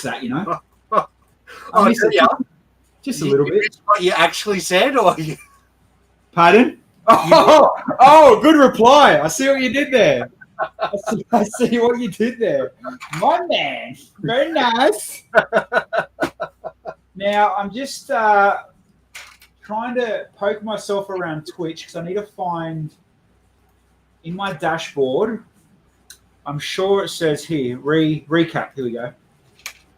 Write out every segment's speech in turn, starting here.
that, you know. Oh, yeah. Just a little bit. What you actually said, or you... Pardon? Oh, good reply. I see what you did there. I see what you did there. My man. Very nice. Now, I'm just trying to poke myself around Twitch because I need to find in my dashboard. I'm sure it says here, recap. Here we go.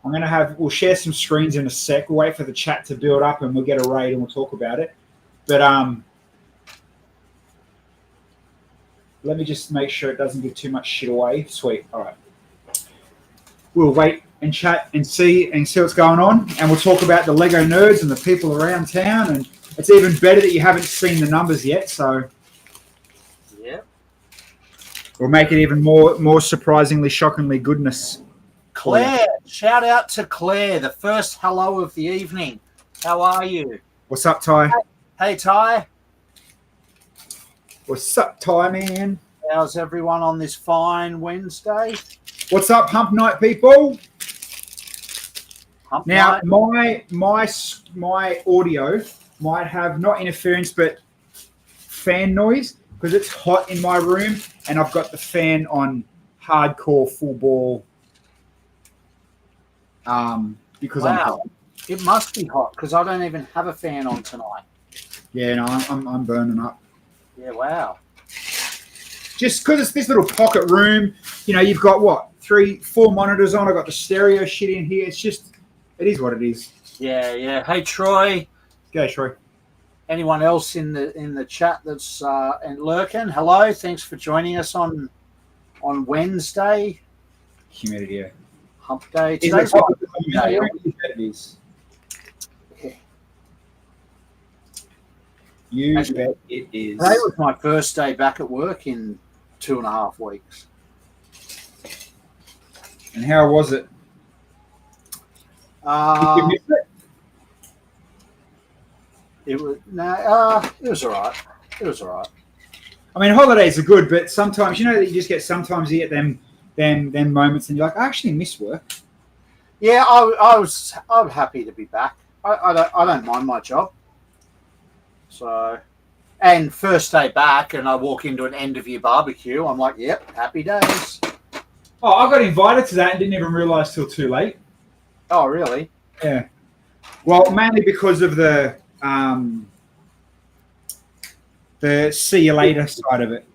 We'll share some screens in a sec. We'll wait for the chat to build up and we'll get a raid and we'll talk about it. But let me just make sure it doesn't give too much shit away. Sweet. All right. We'll wait and chat and see what's going on. And we'll talk about the Lego nerds and the people around town. And it's even better that you haven't seen the numbers yet. So yeah, we'll make it even more surprisingly, shockingly goodness. Claire, shout out to Claire, the first hello of the evening. How are you? What's up, Ty? Hey, Ty. What's up, Ty, man? How's everyone on this fine Wednesday? What's up, Hump Night people? Hump now, night. my audio might have not interference, but fan noise because it's hot in my room and I've got the fan on hardcore full ball. Because I'm hot. It must be hot because I don't even have a fan on tonight. Yeah, no, I'm burning up. Yeah, wow. Just because it's this little pocket room, you know, you've got what 3-4 monitors on. I got the stereo shit in here. It's just, it is what it is. Yeah. Hey, Troy. Go, Troy. Anyone else in the chat that's lurking? Hello, thanks for joining us on Wednesday. Humidity. Yeah. Hump day. Today's hump day. It is. You bet it is. Today was my first day back at work in 2.5 weeks. And how was it? Did you miss it? It was all right. It was all right. I mean, holidays are good, but sometimes, you know, that you just get sometimes you get them moments and you're like, I actually miss work. Yeah, I'm happy to be back. I don't mind my job. So, and first day back, and I walk into an end of year barbecue. I'm like, yep, happy days. Oh, I got invited to that and didn't even realise till too late. Oh, really? Yeah. Well, mainly because of the see you later side of it.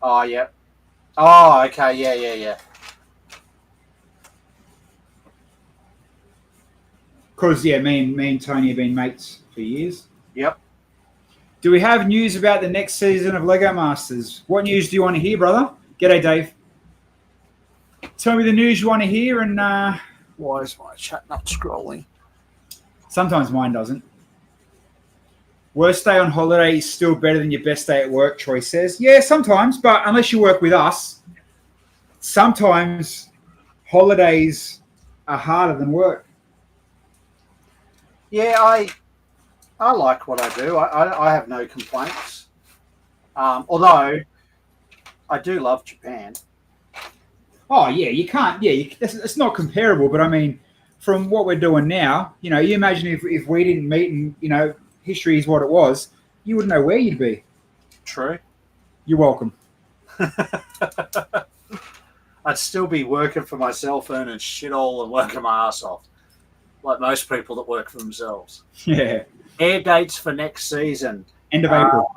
Oh, yeah. Oh, okay. Yeah. Because, yeah, me and Tony have been mates for years. Yep. Do we have news about the next season of Lego Masters? What news do you want to hear, brother? G'day, Dave. Tell me the news you want to hear and... Why is my chat not scrolling? Sometimes mine doesn't. Worst day on holiday is still better than your best day at work, Troy says. Yeah, sometimes, but unless you work with us, sometimes holidays are harder than work. Yeah, I like what I do. I have no complaints. Although I do love Japan. Oh, yeah, you can't. Yeah, it's not comparable, but I mean, from what we're doing now, you know, you imagine if we didn't meet and, you know, history is what it was, you wouldn't know where you'd be. True. You're welcome. I'd still be working for myself, earning shit all and working my ass off, like most people that work for themselves. Yeah. Air dates for next season. End of April.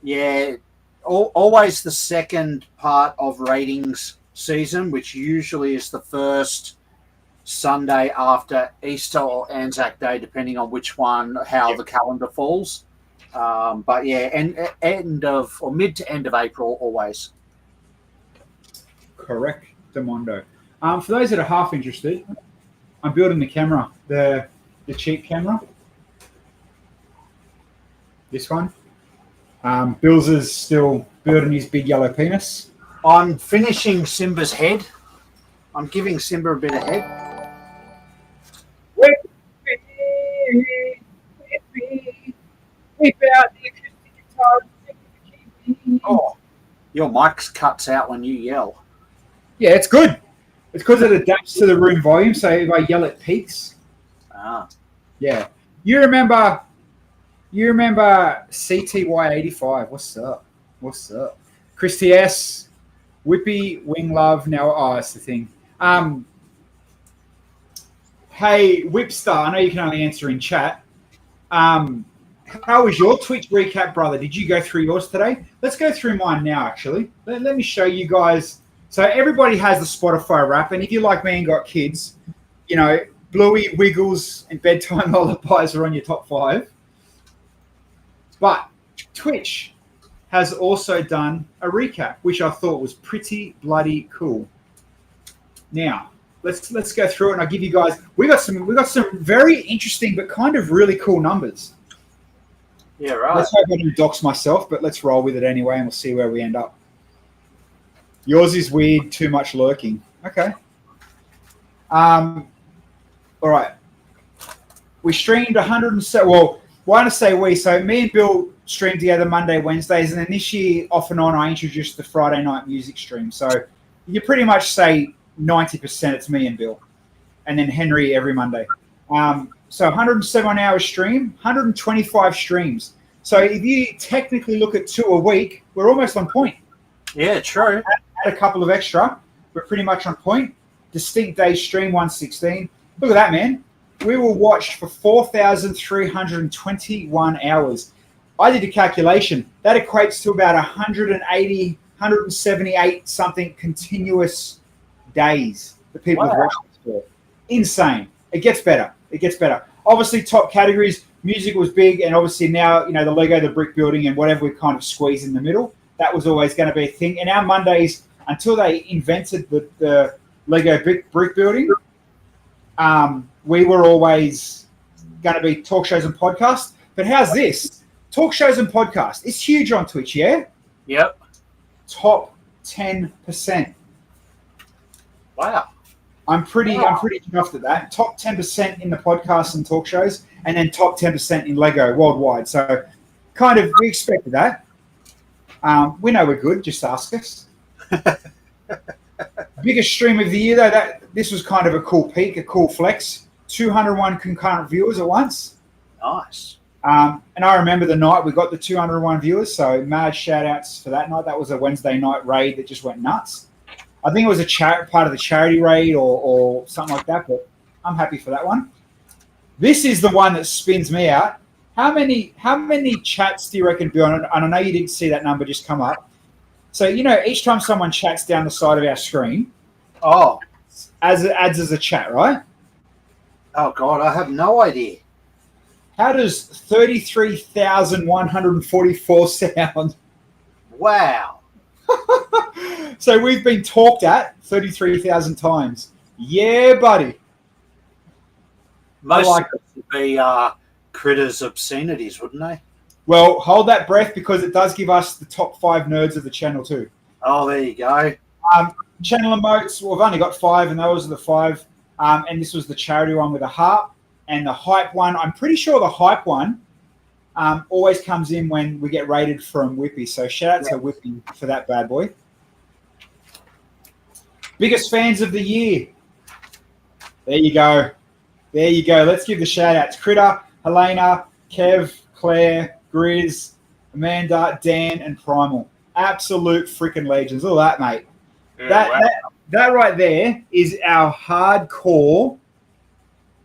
Yeah. Always the second part of ratings season, which usually is the first Sunday after Easter or Anzac Day, depending on which one, how the calendar falls. But yeah, end of or mid to end of April always. Correct, Demondo. For those that are half interested, I'm building the camera, the cheap camera. This one. Bill's is still building his big yellow penis. I'm finishing Simba's head. I'm giving Simba a bit of head. Oh, your mic cuts out when you yell. Yeah, it's good. It's because it adapts to the room volume. So if I yell, it peaks. Ah. Yeah. You remember CTY85. What's up? Christy S. Whippy, Wing Love. Now, that's the thing. Hey, Whipstar, I know you can only answer in chat. How was your Twitch recap, brother? Did you go through yours today? Let's go through mine now, actually. Let me show you guys. So everybody has the Spotify Wrap, and if you're like me and got kids, Bluey, Wiggles, and Bedtime Lullabies are on your top 5. But Twitch has also done a recap, which I thought was pretty bloody cool. Now, let's go through it, and I'll give you guys. We got some very interesting but kind of really cool numbers. Yeah, right. Let's hope I don't dox myself, but let's roll with it anyway, and we'll see where we end up. Yours is weird, too much lurking. Okay. All right. We streamed 107. Well, why don't I say we? So me and Bill streamed together Monday, Wednesdays, and then this year, off and on, I introduced the Friday night music stream. So you pretty much say 90% it's me and Bill, and then Henry every Monday. So 107 hours stream, 125 streams. So if you technically look at 2 a week, we're almost on point. Yeah, true. Add a couple of extra, we're pretty much on point. Distinct day stream 116. Look at that, man. We were watched for 4,321 hours. I did a calculation. That equates to about 180, 178 something continuous days that people have watched this for. Insane. It gets better. Obviously, top categories, music was big, and obviously now, the Lego, the brick building, and whatever we kind of squeeze in the middle, that was always going to be a thing. And our Mondays, until they invented the Lego brick building, we were always going to be talk shows and podcasts. But how's this? Talk shows and podcasts. It's huge on Twitch, yeah? Yep. Top 10%. Wow. I'm pretty chuffed at that. Top 10% in the podcasts and talk shows, and then top 10% in Lego worldwide. So kind of we expected that. We know we're good. Just ask us. Biggest stream of the year, though. This was kind of a cool peak, a cool flex. 201 concurrent viewers at once. Nice. And I remember the night we got the 201 viewers. So mad shout outs for that night. That was a Wednesday night raid that just went nuts. I think it was a part of the charity raid or something like that, but I'm happy for that one. This is the one that spins me out. How many chats do you reckon, Bill? And I know you didn't see that number just come up. So, each time someone chats down the side of our screen, adds as a chat, right? Oh, God, I have no idea. How does 33,144 sound? Wow. So we've been talked at 33,000 times. Yeah, buddy. Most of it would be Critters obscenities, wouldn't they? Well, hold that breath because it does give us the top 5 nerds of the channel too. Oh, there you go. Channel emotes, well, we've only got 5, and those are the 5. And this was the charity one with a harp. And the hype one, I'm pretty sure the hype one always comes in when we get rated from Whippy. So shout out to Whippy for that bad boy. Biggest fans of the year. There you go. Let's give the shout outs. Critter, Helena, Kev, Claire, Grizz, Amanda, Dan, and Primal. Absolute freaking legends. Look at that, mate. Yeah, that right there is our hardcore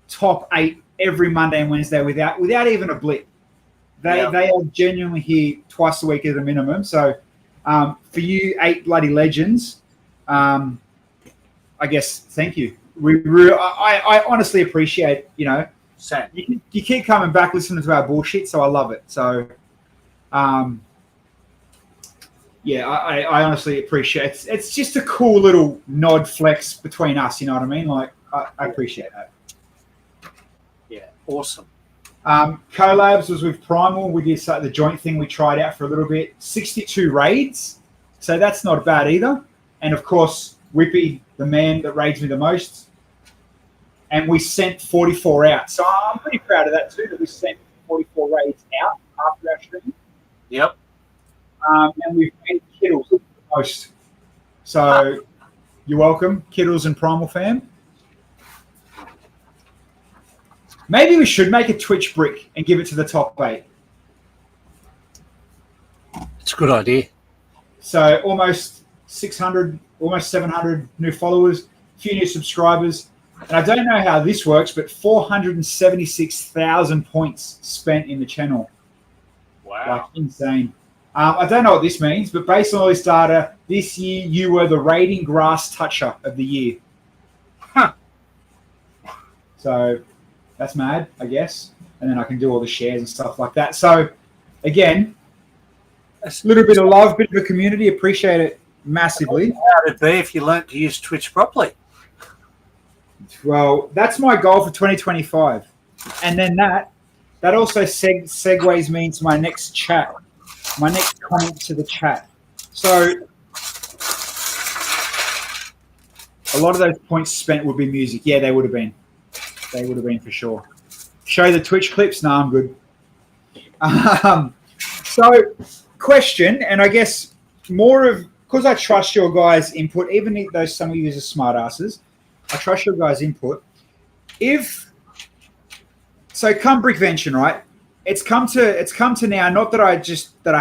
top 8 every Monday and Wednesday without even a blip. They are genuinely here twice a week at a minimum. So for you 8 bloody legends, I guess thank you. I honestly appreciate, Same. You keep coming back listening to our bullshit, so I love it. So, I honestly appreciate it. It's just a cool little nod flex between us, you know what I mean? Like, I appreciate that. Yeah, awesome. Collabs was with Primal. We did the joint thing we tried out for a little bit. 62 raids, so that's not bad either. And, of course, Whippy, the man that raids me the most. And we sent 44 out. So I'm pretty proud of that too, that we sent 44 raids out after our stream. Yep. And we've made Kittles the most. So You're welcome, Kiddles and Primal Fam. Maybe we should make a Twitch brick and give it to the top 8. It's a good idea. So almost 600, almost 700 new followers, a few new subscribers. And I don't know how this works, but 476,000 points spent in the channel. Wow. Like, insane. I don't know what this means, but based on all this data, this year you were the rating grass toucher of the year. Huh. So that's mad, I guess. And then I can do all the shares and stuff like that. So again, a little bit of love, bit of a community. Appreciate it massively. How would it be if you learnt to use Twitch properly? Well, that's my goal for 2025. And then that also segues me into my next chat, my next comment to the chat. So a lot of those points spent would be music. Yeah, they would have been. They would have been for sure. Show the Twitch clips? No, I'm good. So question, and I guess more of, because I trust your guys' input, even though some of you are smartasses, I trust your guys' input. So come Brickvention, right? It's come to now, not that I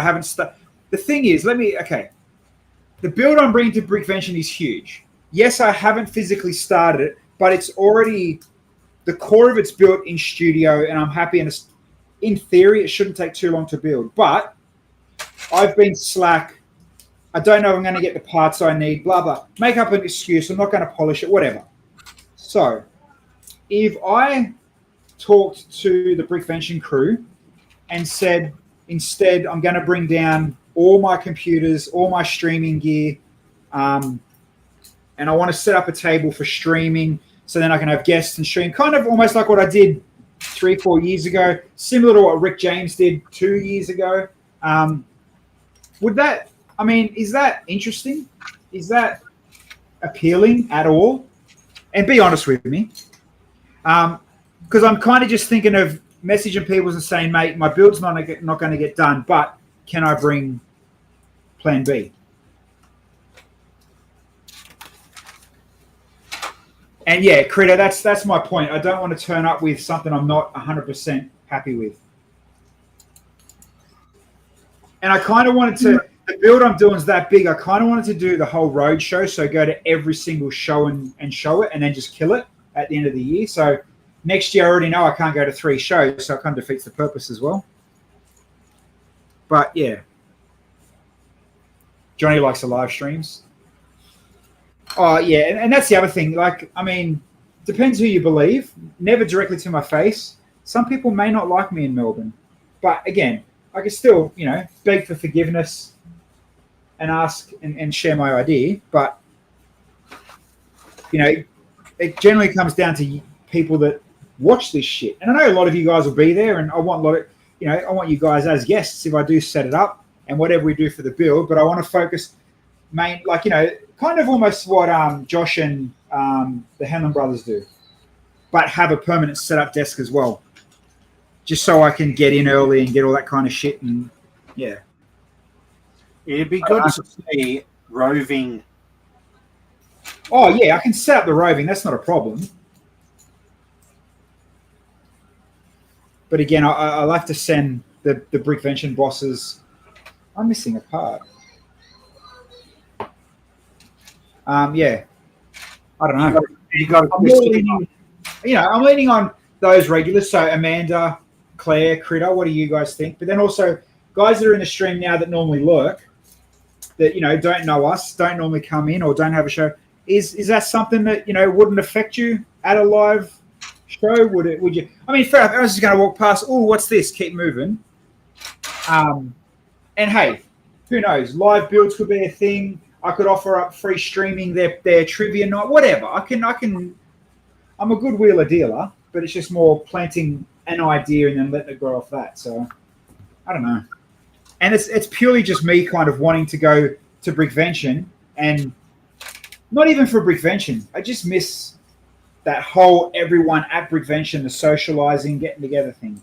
haven't started. The thing is, the build I'm bringing to Brickvention is huge. Yes, I haven't physically started it, but it's already, the core of it's built in studio, and I'm happy. And in theory, it shouldn't take too long to build. But I've been slack. I don't know if I'm going to get the parts I need, blah, blah. Make up an excuse. I'm not going to polish it, whatever. So if I talked to the Brickvention crew and said, instead, I'm going to bring down all my computers, all my streaming gear, and I want to set up a table for streaming so then I can have guests and stream, kind of almost like what I did 3-4 years ago, similar to what Rick James did 2 years ago. Is that interesting? Is that appealing at all? And be honest with me. Because I'm kind of just thinking of messaging people and saying, mate, my build's not going to get done, but can I bring plan B? And yeah, Critter, that's my point. I don't want to turn up with something I'm not 100% happy with. And I kind of wanted to, the build I'm doing is that big. I kind of wanted to do the whole road show. So go to every single show and show it and then just kill it at the end of the year. So next year I already know I can't go to 3 shows. So it kind of defeats the purpose as well. But yeah. Johnny likes the live streams. Oh, yeah. And that's the other thing. Like, I mean, depends who you believe. Never directly to my face. Some people may not like me in Melbourne. But again, I can still, beg for forgiveness and ask and share my idea. But, it generally comes down to people that watch this shit. And I know a lot of you guys will be there, and I want I want you guys as guests if I do set it up and whatever we do for the build. But I want to focus kind of almost what Josh and the Hanlon brothers do, but have a permanent setup desk as well, just so I can get in early and get all that kind of shit. And yeah, it'd be good to see roving. Oh yeah, I can set up the roving. That's not a problem. But again, I'll have to send the Brickvention bosses. I'm missing a part. Yeah, I don't know. I'm leaning on those regulars. So Amanda, Claire, Critter. What do you guys think? But then also guys that are in the stream now that normally lurk, that don't know us, don't normally come in or don't have a show. Is that something that wouldn't affect you at a live show? Would you? I mean, fair enough. I was just going to walk past. Oh, what's this? Keep moving. And hey, who knows? Live builds could be a thing. I could offer up free streaming, their trivia night, whatever. I'm a good wheeler dealer, but it's just more planting an idea and then letting it grow off that. So I don't know. And it's purely just me kind of wanting to go to Brickvention, and not even for Brickvention. I just miss that whole everyone at Brickvention, the socializing, getting together thing.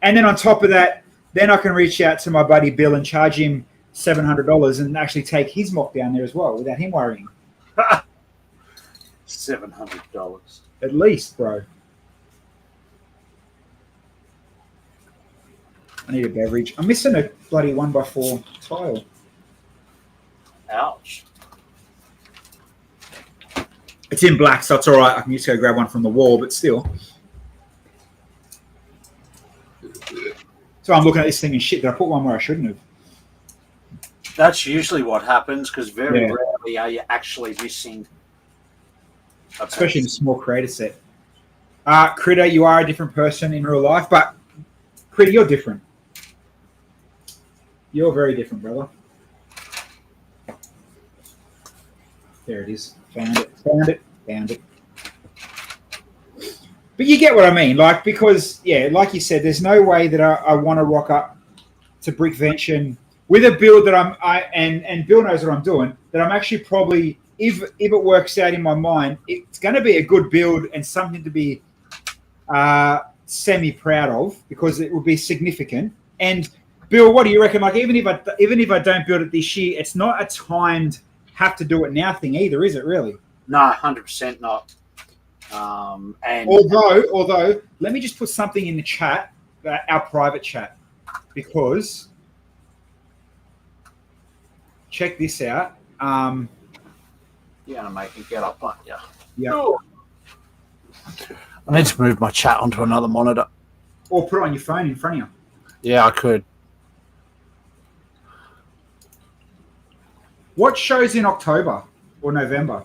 And then on top of that, then I can reach out to my buddy Bill and charge him $700 and actually take his mock down there as well without him worrying. $700. At least, bro. I need a beverage. I'm missing a bloody 1x4 tile. Ouch. It's in black, so it's all right. I can just go grab one from the wall, but still. So I'm looking at this thing and shit. Did I put one where I shouldn't have? That's usually what happens because very Yeah. rarely are you actually missing. Especially in a small creator set. Critter, you are a different person in real life, but Critter, you're different. You're very different, brother. There it is. Found it. Found it. Found it. But you get what I mean, like, because, yeah, like you said, there's no way that I want to rock up to Brickvention with a build that and Bill knows what I'm doing, that I'm actually probably, if it works out in my mind, it's going to be a good build and something to be semi-proud of because it will be significant. And Bill, what do you reckon? Like, even if I don't build it this year, it's not a timed have to do it now thing either, is it really? No, 100% not. And Although, let me just put something in the chat, our private chat, because check this out. you're gonna make me get up, aren't you? Yeah. I need to move my chat onto another monitor. Or put it on your phone in front of you. Yeah, I could. What shows in October or November?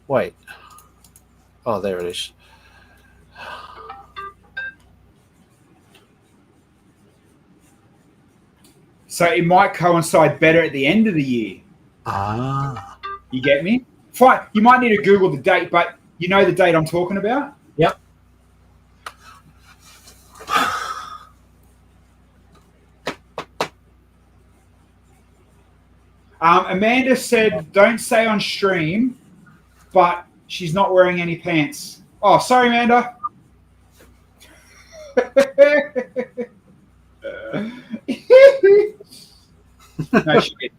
Wait. Oh, there it is. So it might coincide better at the end of the year. Ah. You get me? Fine. You might need to Google the date, but you know the date I'm talking about? Yep. Amanda said, don't say on stream, but she's not wearing any pants. Oh, sorry, Amanda. No shit.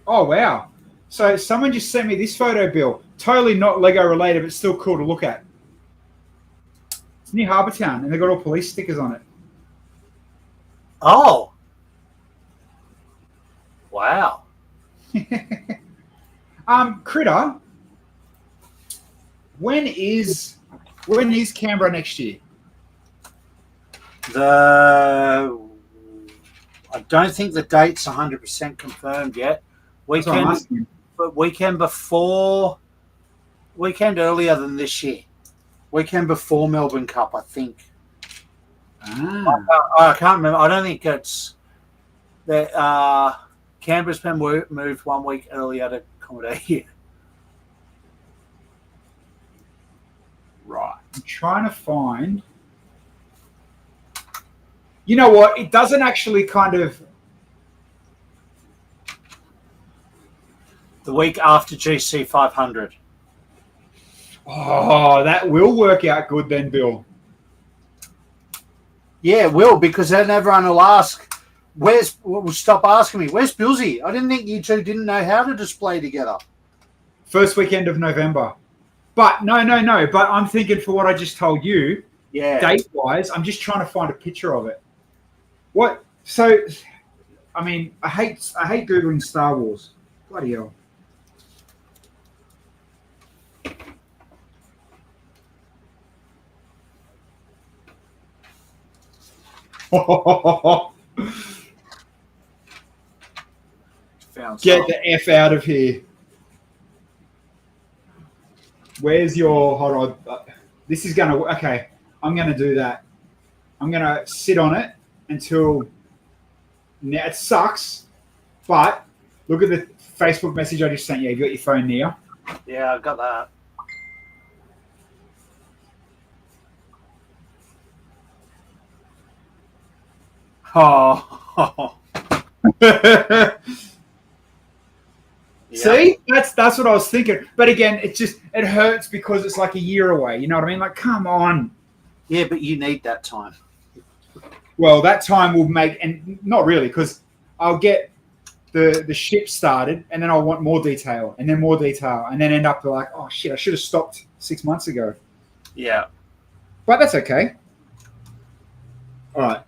Oh, wow. So someone just sent me this photo, Bill. Totally not Lego related, but still cool to look at. It's near Harbour Town, and they've got all police stickers on it. Oh. Wow. Critter, when is Canberra next year? I don't think the date's 100% confirmed yet. That's what I'm asking. But weekend earlier than this year. Weekend before Melbourne Cup, I think. I can't remember. I don't think it's that. Canberra's been moved 1 week earlier to accommodate here. Right. I'm trying to find. You know what? It doesn't actually kind of. The week after GC 500. Oh, that will work out good then, Bill. Yeah, it will, because then everyone will ask, stop asking me, where's Billsy? I didn't think you two didn't know how to display together. First weekend of November. But no. But I'm thinking for what I just told you, Yeah. date-wise, I'm just trying to find a picture of it. What? So, I mean, I hate Googling Star Wars. Bloody hell. Get the F out of here. Where's your... Hold on. This is going to... Okay, I'm going to do that. I'm going to sit on it until... Now, it sucks, but look at the Facebook message I just sent you. Have you got your phone near? Yeah, I got that. Oh. See, that's what I was thinking. But again, it hurts because it's like a year away. You know what I mean? Like, come on. Yeah, but you need that time. Well, that time will make, and not really, because I'll get the ship started, and then I'll want more detail, and then more detail, and then end up like, oh shit, I should have stopped 6 months ago. Yeah. But that's okay. All right,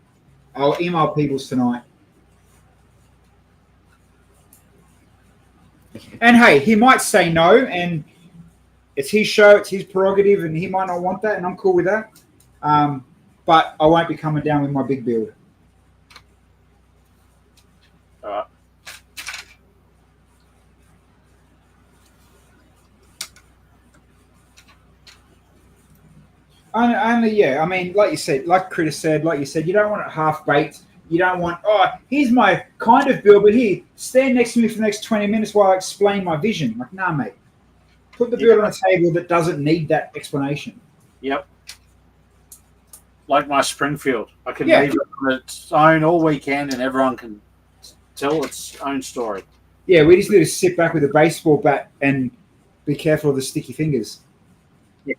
I'll email Peebles tonight. And hey, he might say no, and it's his show, it's his prerogative, and he might not want that, and I'm cool with that. But I won't be coming down with my big build. All right. Only, yeah. I mean, like you said, like Critter said, like you said, you don't want it half baked. You don't want, oh, here's my kind of build, but here, stand next to me for the next 20 minutes while I explain my vision. Like, nah, mate. Put the build on a table that doesn't need that explanation. Yep. Like my Springfield. I can leave it on its own all weekend and everyone can tell its own story. Yeah, we just need to sit back with a baseball bat and be careful of the sticky fingers. Yeah.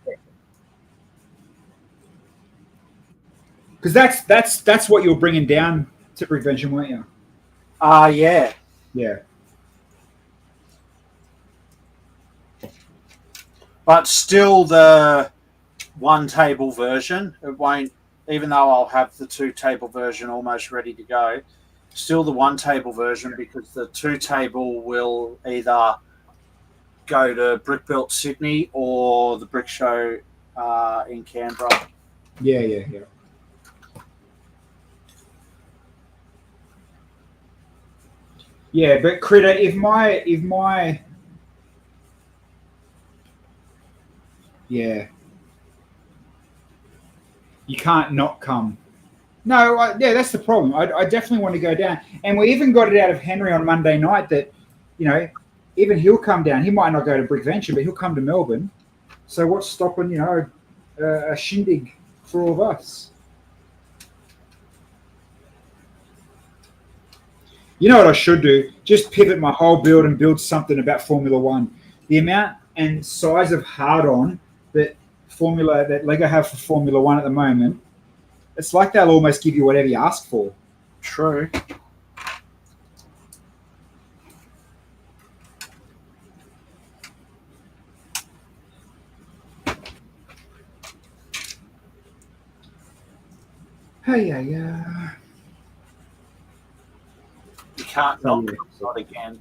Because that's what you're bringing down to prevention, weren't you? Yeah. Yeah. But still the one table version, it won't, even though I'll have the 2 table version almost ready to go, still the 1 table version, because the 2 table will either go to Brickbuilt Sydney or the Brick Show in Canberra. Yeah. Yeah, but Critter, if my yeah, you can't not come. No, yeah, that's the problem. I definitely want to go down, and we even got it out of Henry on Monday night that, you know, even he'll come down. He might not go to Brick Venture, but he'll come to Melbourne. So what's stopping, you know, a shindig for all of us? You know what I should do? Just pivot my whole build and build something about Formula One. The amount and size of hard-on that Lego have for Formula One at the moment, it's like they'll almost give you whatever you ask for. True. Hey, yeah. You can't not again.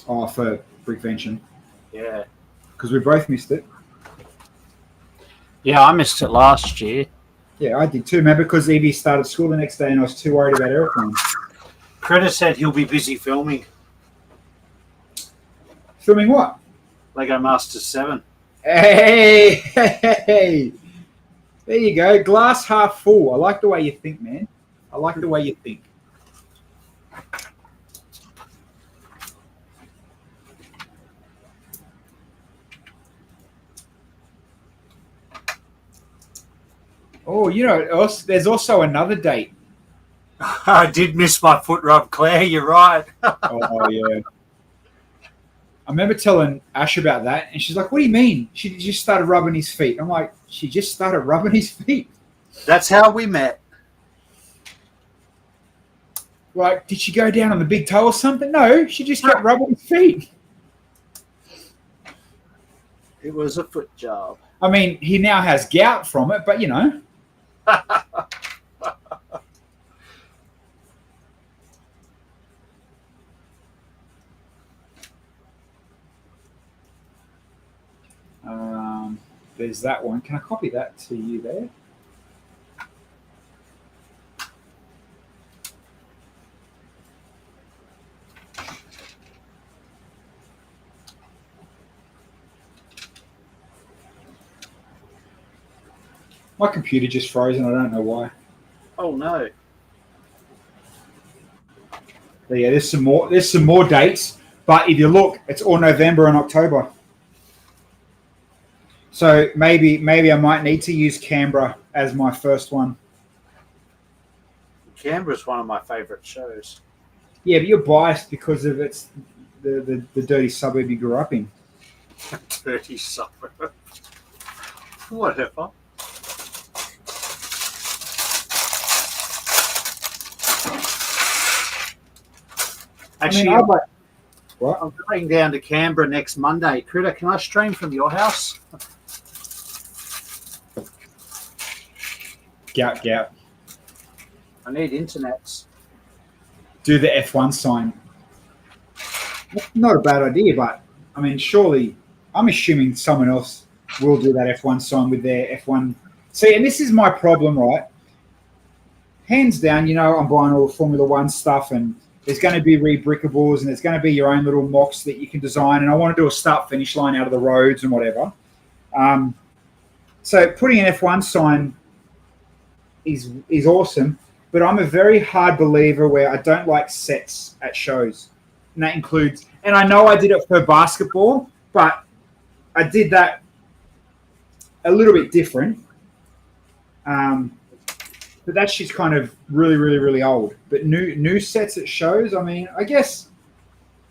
Oh, for Brickvention. Yeah. Because we both missed it. Yeah, I missed it last year. Yeah, I did too, man, because Evie started school the next day and I was too worried about airplanes. Critter said he'll be busy filming Filming what? Lego Masters 7. Hey! There you go. Glass half full. I like the way you think, man. I like the way you think. Oh, you know, there's also another date. I did miss my foot rub, Claire. You're right. Oh, yeah. I remember telling Ash about that, and she's like, what do you mean? She just started rubbing his feet. I'm like, she just started rubbing his feet? That's how we met. Like, did she go down on the big toe or something? No, she just kept rubbing his feet. It was a foot job. I mean, he now has gout from it, but, you know. There's that one. Can I copy that to you there? My computer just froze and I don't know why. Oh no. But yeah, there's some more dates, but if you look, it's all November and October. So maybe I might need to use Canberra as my first one. Canberra's one of my favourite shows. Yeah, but you're biased because of it's the dirty suburb you grew up in. Dirty suburb. Whatever. Actually, I'd like. What? I'm going down to Canberra next Monday. Critter, can I stream from your house? Yeah. I need internets. Do the F1 sign. Not a bad idea, but I mean, surely I'm assuming someone else will do that F1 sign with their F1. See, and this is my problem, right? Hands down, I'm buying all the Formula One stuff, and there's going to be rebrickables, and there's going to be your own little mocks that you can design. And I want to do a start-finish line out of the roads and whatever. So putting an F1 sign is awesome, but I'm a very hard believer where I don't like sets at shows. And that includes, and I know I did it for basketball, but I did that a little bit different. But that shit's kind of really, really, really old. But new sets at shows, I mean, I guess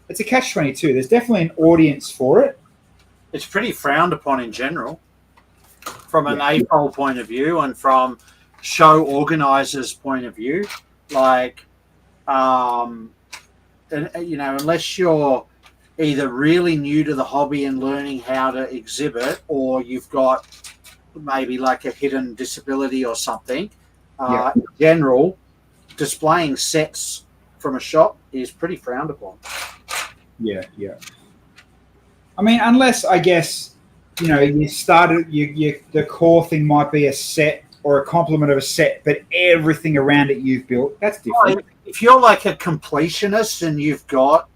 it's a catch-22. There's definitely an audience for it. It's pretty frowned upon in general, from an APOL point of view and from show organisers' point of view. Like, unless you're either really new to the hobby and learning how to exhibit, or you've got maybe like a hidden disability or something. In general, displaying sets from a shop is pretty frowned upon. Yeah. I mean, unless I guess you started, the core thing might be a set or a complement of a set, but everything around it you've built. That's different. If you're like a completionist and you've got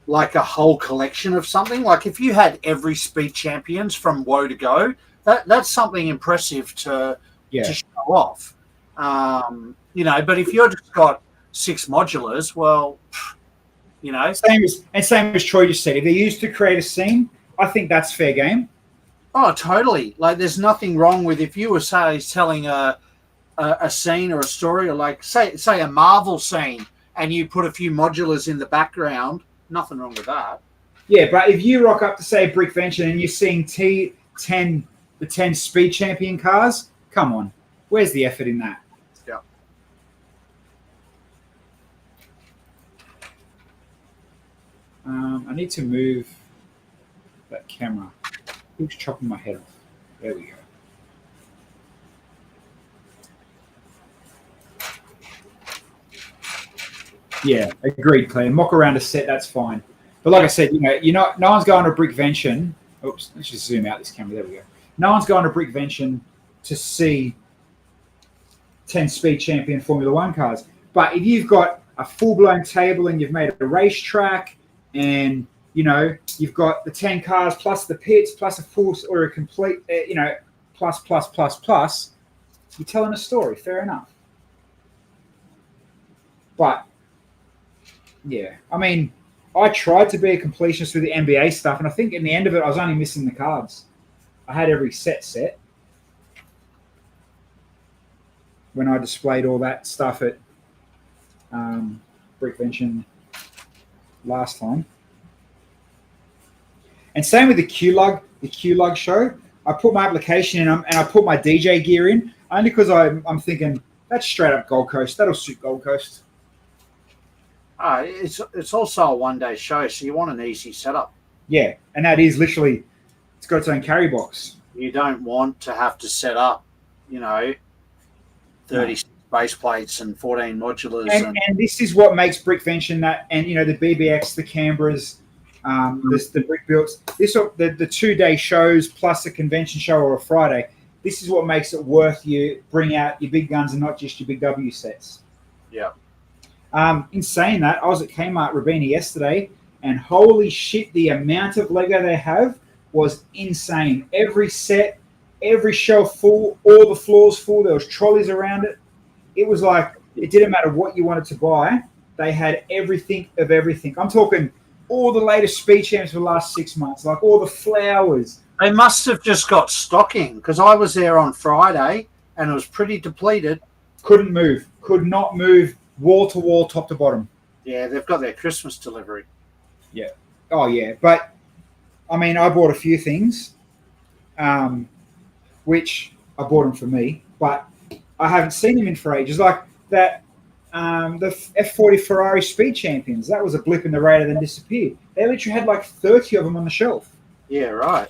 like a whole collection of something, like if you had every Speed Champions from Woe to Go, that's something impressive to show off. But if you're just got 6 modulars, well, Same as Troy just said, if they're used to create a scene, I think that's fair game. Oh, totally. Like, there's nothing wrong with if you were, say, telling a scene or a story, or like say a Marvel scene, and you put a few modulars in the background. Nothing wrong with that. Yeah, but if you rock up to say Brickvention and you're seeing the 10 Speed Champion cars, come on, where's the effort in that? Yeah. I need to move that camera. Keeps chopping my head off. There we go. Yeah, agreed, Claire. Mock around a set, that's fine. But like I said, no one's going to Brickvention. Oops, let's just zoom out this camera. There we go. No one's going to Brickvention to see 10 Speed Champion Formula One cars. But if you've got a full-blown table and you've made a racetrack, and you've got the 10 cars plus the pits plus a full or a complete, plus, you're telling a story. Fair enough. But yeah, I mean, I tried to be a completionist with the NBA stuff, and I think in the end of it, I was only missing the cards. I had every set when I displayed all that stuff at Brickvention last time. And same with the Q-Lug show. I put my application in and I put my DJ gear in only because I'm thinking that's straight up Gold Coast. That'll suit Gold Coast. It's also a one-day show, so you want an easy setup. Yeah, and that is literally, it's got its own carry box. You don't want to have to set up, 30 base plates and 14 modulars. And this is what makes Brickvention that, and the BBX, the Canberras, the Brick Builts, the 2-day shows plus a convention show or a Friday. This is what makes it worth you bring out your big guns and not just your big W sets. Yeah. In saying that, I was at Kmart Robina yesterday, and holy shit, the amount of Lego they have was insane. Every set, every shelf full, all the floors full. There was trolleys around it. It was like, it didn't matter what you wanted to buy. They had everything of everything. I'm talking all the latest Speed Champs for the last 6 months, like all the flowers. They must have just got stocking, because I was there on Friday and it was pretty depleted. Could not move, wall to wall, top to bottom. Yeah, they've got their Christmas delivery. Yeah. Oh, yeah. But, I mean, I bought a few things, which I bought them for me, but I haven't seen them in for ages. Like that the F40 Ferrari Speed Champions. That was a blip in the radar, then disappeared. They literally had like 30 of them on the shelf. Yeah, right.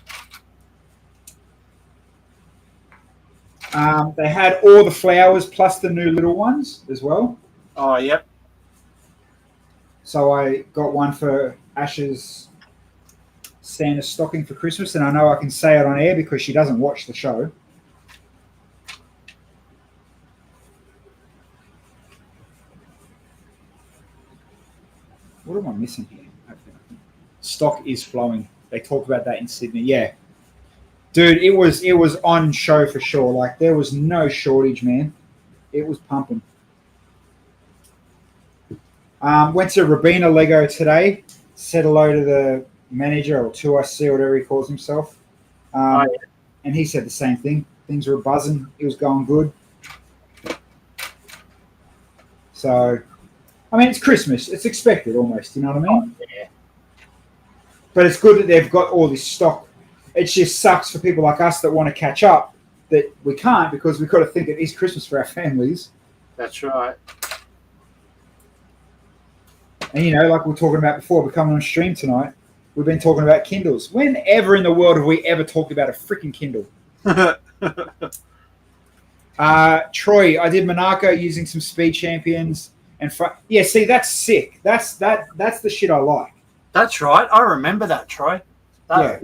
They had all the flowers plus the new little ones as well. Oh, yep. So I got one for Ash's Santa stocking for Christmas, and I know I can say it on air because she doesn't watch the show. What am I missing here? Stock is flowing. They talked about that in Sydney. Yeah. Dude, it was on show for sure. Like, there was no shortage, man. It was pumping. Went to Rabina Lego today. Said hello to the manager, or 2IC, or whatever he calls himself. And he said the same thing. Things were buzzing. It was going good. So, I mean, it's Christmas. It's expected almost. You know what I mean? Yeah. But it's good that they've got all this stock. It just sucks for people like us that want to catch up that we can't, because we've got to think it is Christmas for our families. That's right. And, you know, like we were talking about before, we're coming on stream tonight. We've been talking about Kindles. Whenever in the world have we ever talked about a freaking Kindle? Troy, I did Monaco using some Speed Champions. Yeah, see, that's sick. That's the shit I like. That's right. I remember that, Troy. Yeah.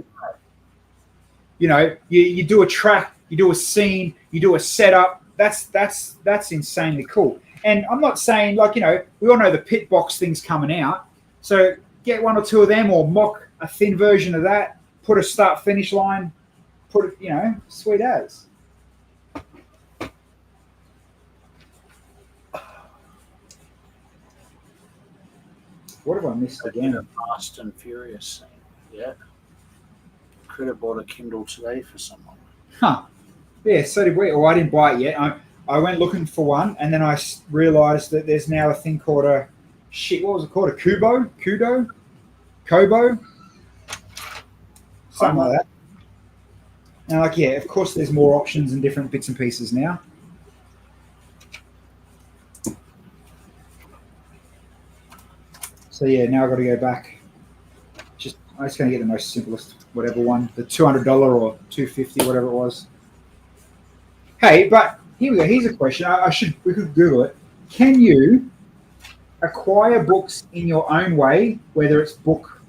You know, you do a track, you do a scene, you do a setup. That's insanely cool. And I'm not saying, like, you know, we all know the pit box thing's coming out. So get one or two of them, or mock a thin version of that, put a start-finish line, put it, you know, sweet as. What have I missed again? Fast and Furious scene. Yeah. Could have bought a Kindle today for someone. Huh. Yeah, so did we. Oh, I didn't buy it yet. I went looking for one, and then I realised that there's now a thing called what was it called? A Kobo? Something like that. And like, yeah, of course there's more options and different bits and pieces now. So yeah, now I've got to go back. I'm just going to get the most simplest, whatever one, the $200 or $250, whatever it was. Hey, but here we go. Here's a question. We could Google it. Can you acquire books in your own way, whether it's book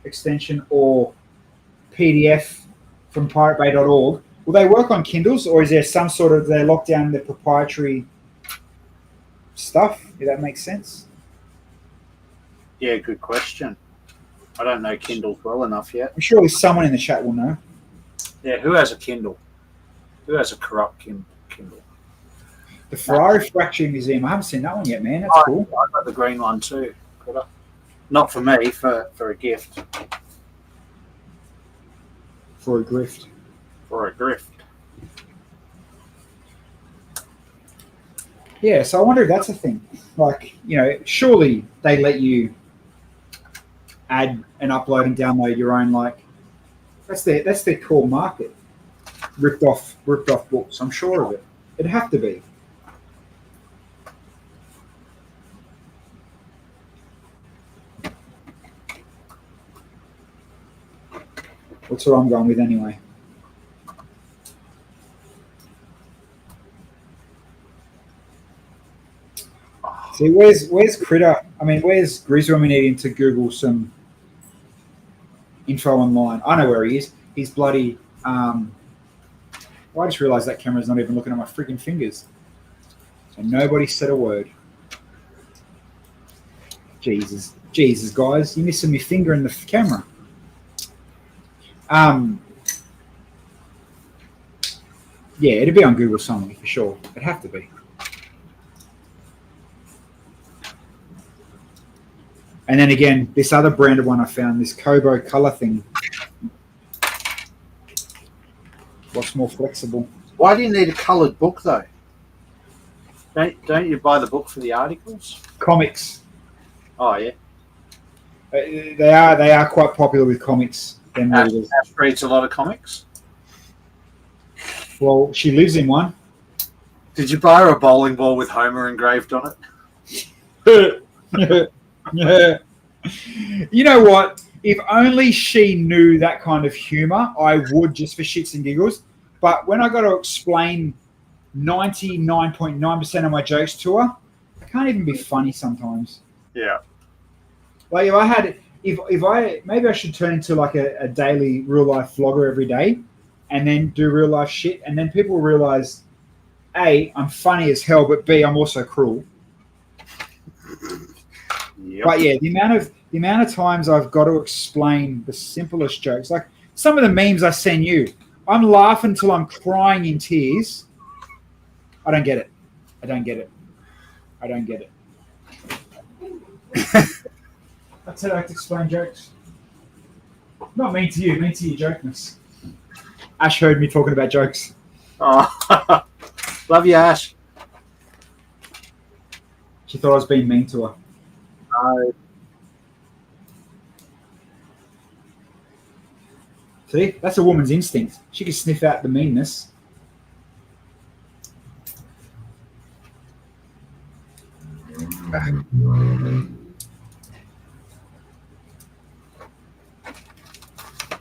extension or PDF from piratebay.org? Will they work on Kindles, or is there some sort of, they lock down their proprietary stuff? If that makes sense. Yeah, good question. I don't know Kindles well enough yet. I'm sure someone in the chat will know. Yeah, who has a Kindle? Who has a corrupt Kindle? The Ferrari Factory Museum. I haven't seen that one yet, man. That's cool. I got the green one too. Not for me, for a gift. For a grift. For a grift. Yeah, so I wonder if that's a thing. Like, you know, surely they let you add and upload and download your own, like, that's their core market. Ripped off books. I'm sure of it. It'd have to be. That's what I'm going with anyway. See, where's Critter? I mean, where's Grizz when we need him to Google some info online? I know where he is. He's bloody. Well, I just realised that camera's not even looking at my freaking fingers. So nobody said a word. Jesus, guys, you're missing my finger in the camera. Yeah, it'd be on Google somewhere for sure. It'd have to be. And then again, this other branded one I found, this Kobo color thing. What's more flexible? Why do you need a coloured book though? Don't you buy the book for the articles? Comics. Oh yeah. They are quite popular with comics. Ash reads a lot of comics. Well, she lives in one. Did you buy her a bowling ball with Homer engraved on it? You know what? If only she knew that kind of humor, I would, just for shits and giggles. But when I got to explain 99.9% of my jokes to her, I can't even be funny sometimes. Yeah. Like if I maybe I should turn into like a daily real life vlogger every day, and then do real life shit, and then people realize, A, I'm funny as hell, but B, I'm also cruel. Yep. But yeah, the amount of times I've got to explain the simplest jokes, like some of the memes I send you, I'm laughing till I'm crying in tears. I don't get it. I don't get it. That's how I like to explain jokes. Not mean to you, mean to your jokeness. Ash heard me talking about jokes. Oh, love you, Ash. She thought I was being mean to her. See, that's a woman's instinct. She can sniff out the meanness.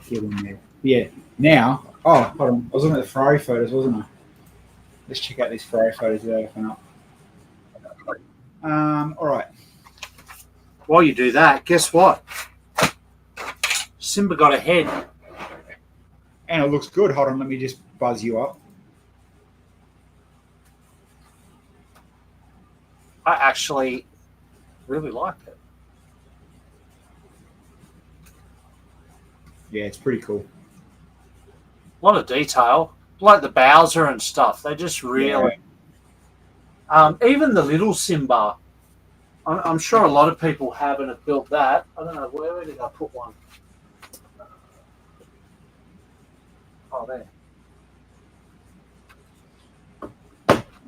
Get in there. Yeah. Now, oh, hold on. I was looking at the Ferrari photos, wasn't I? Let's check out these Ferrari photos that I open up. All right. While you do that, guess what? Simba got ahead. And it looks good. Hold on, let me just buzz you up. I actually really like it. Yeah, it's pretty cool. A lot of detail, like the Bowser and stuff. They just really. Even the little Simba. I'm sure a lot of people haven't have built that. I don't know, where did I put one? Oh, there.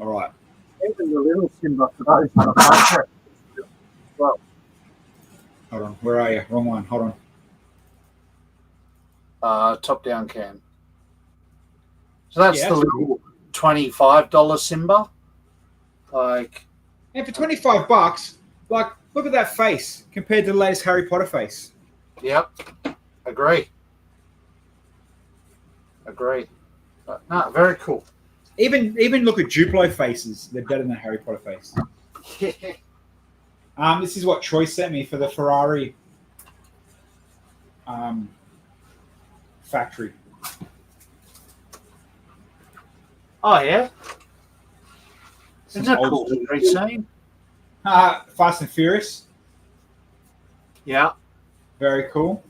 All right. Even the little Simba for those on the country. Well, Hold on. Where are you? Wrong one. Hold on. top down cam. So that's Yeah, the that's little $25 Simba. Like, And for $25, like, look at that face compared to the latest Harry Potter face. yep, agree. But, no, very cool. Even look at Duplo faces. They're better than the Harry Potter face. This is what Troy sent me for the Ferrari factory. Oh, yeah? Some Isn't that old cool? school- Great scene. Fast and Furious. Yeah. Very cool.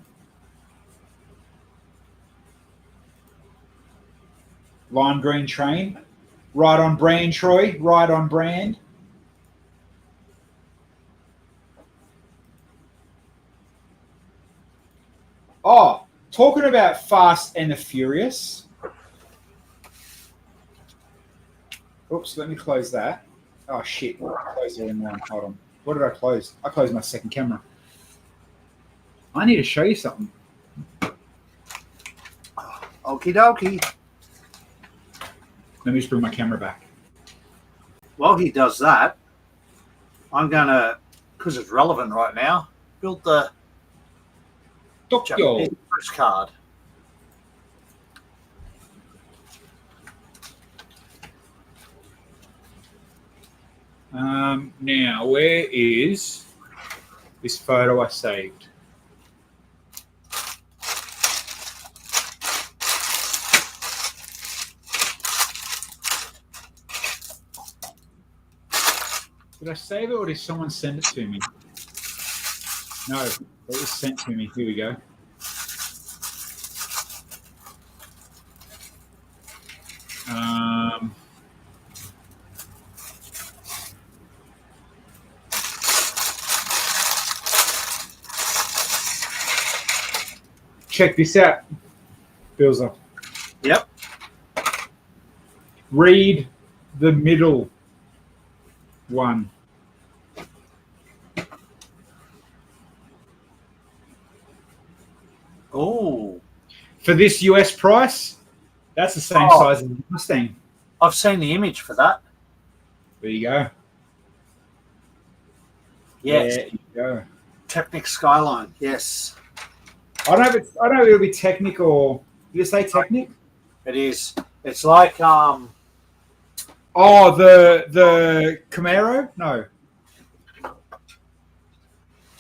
Lime green train. Right on brand, Troy. Right on brand. Oh, talking about Fast and the Furious. Oops, let me close that. Oh, shit. I closed it in one. Hold on. What did I close? I closed my second camera. I need to show you something. Okie dokie. Let me just bring my camera back. While he does that, I'm going to, because it's relevant right now, build the Tokyo. Japanese postcard. Now, where is this photo I saved? Did I save it or did someone send it to me? No, it was sent to me. Here we go. Check this out, Bilza. Yep. Read the middle one. Oh, For this US price, that's the same Oh. size as the Mustang. I've seen the image for that. There you go. Yes. There you go. Technic Skyline. Yes, I don't know if it'll be Technic or you say Technic? it is. It's like Oh, the Camaro? No.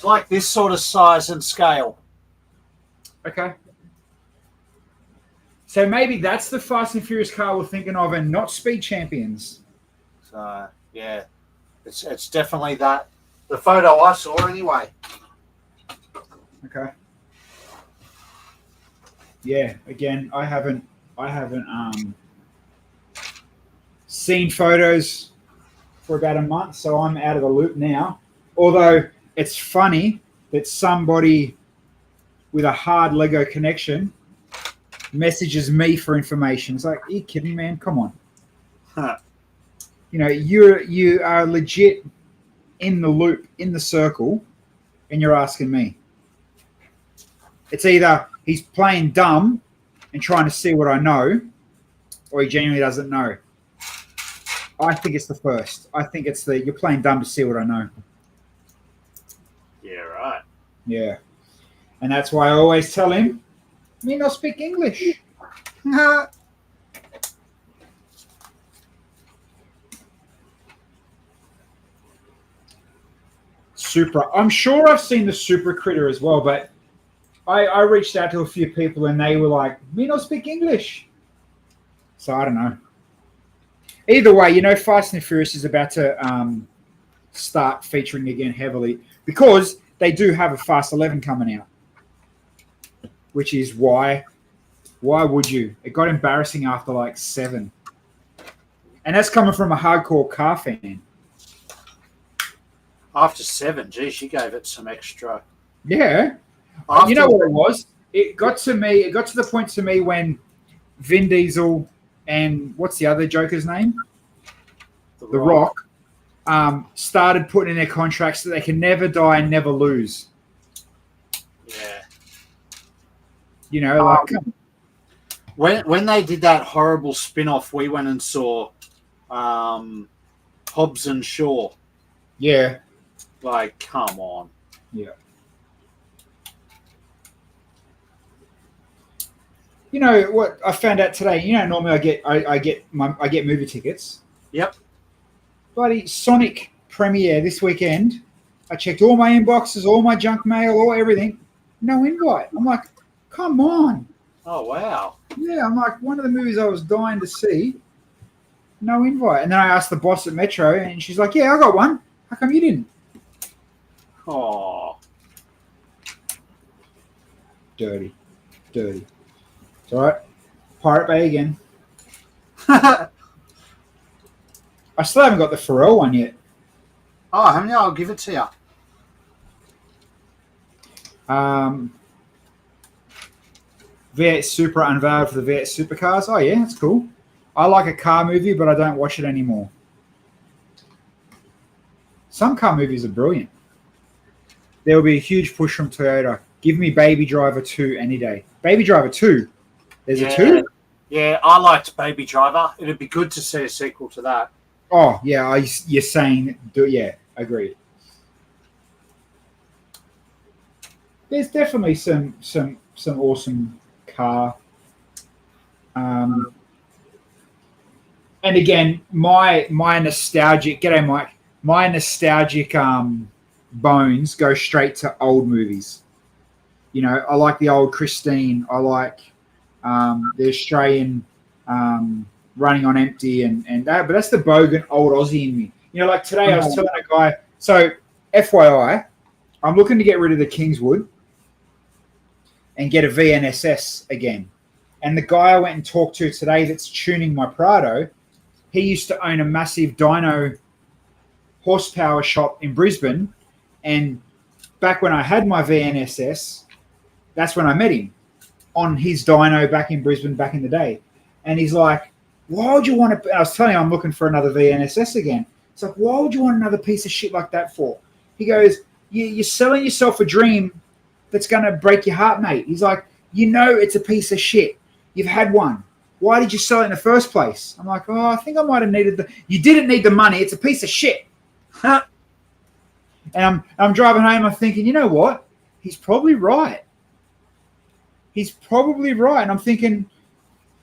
it's like this sort of size and scale. Okay. So maybe that's the Fast and Furious car we're thinking of, and not Speed Champions. So yeah, it's definitely that. The photo I saw anyway. Okay. Yeah. Again, I haven't seen photos for about a month, so I'm out of the loop now. Although it's funny that somebody with a hard Lego connection messages me for information. It's like, are you kidding, man? Come on. Huh. You know, you are legit in the loop, in the circle, and you're asking me. It's either he's playing dumb and trying to see what I know, or he genuinely doesn't know. I think it's the first. I think it's you're playing dumb to see what I know. Yeah, right. Yeah. And that's why I always tell him, me not speak English. Supra. I'm sure I've seen the Supra Critter as well, but I reached out to a few people and they were like, me not speak English. So I don't know. Either way, you know, Fast and Furious is about to start featuring again heavily because they do have a Fast 11 coming out, which is why would you? It got embarrassing after like 7. And that's coming from a hardcore car fan. After 7, geez, she gave it some extra. Yeah. After, You know what it was? It got to the point to me when Vin Diesel and what's the other Joker's name? The Rock. Started putting in their contracts that they can never die and never lose. Yeah. You know, like When they did that horrible spin-off, we went and saw Hobbs and Shaw. yeah. Like, come on. Yeah. You know what I found out today? You know, normally I get movie tickets. Yep. Bloody Sonic premiere this weekend. I checked all my inboxes, all my junk mail, all everything. No invite. I'm like, come on. Oh, wow. Yeah, I'm like, one of the movies I was dying to see. No invite. And then I asked the boss at Metro, and she's like, yeah, I got one. How come you didn't? Oh. Dirty. It's all right. Pirate Bay again. Oh, I still haven't got the Pharrell one yet. haven't you? I'll give it to you. V8 Supra unveiled for the V8 Supercars. Oh, yeah, that's cool. I like a car movie, but I don't watch it anymore. Some car movies are brilliant. There will be a huge push from Toyota. Give me Baby Driver 2 any day. Baby Driver 2? There's a 2? Yeah, I liked Baby Driver. It'd be good to see a sequel to that. Oh, yeah, you're saying, yeah, agreed. There's definitely some awesome car. And again, my nostalgic, g'day Mike, my nostalgic bones go straight to old movies. You know, I like the old Christine. I like the Australian Running on Empty and that, but that's the bogan old Aussie in me. You know, like today I was telling a guy, so FYI, I'm looking to get rid of the Kingswood and get a VNSS again. And the guy I went and talked to today that's tuning my Prado, he used to own a massive dyno horsepower shop in Brisbane. And back when I had my VNSS, that's when I met him on his dyno back in Brisbane back in the day. And he's like, why would you want to... I was telling him I'm looking for another VNSS again. It's like, why would you want another piece of shit like that for? He goes, you're selling yourself a dream that's going to break your heart, mate. He's like, you know it's a piece of shit. You've had one. Why did you sell it in the first place? I'm like, oh, I think I might have needed the... You didn't need the money. It's a piece of shit. And I'm driving home. I'm thinking, you know what? He's probably right. He's probably right. And I'm thinking,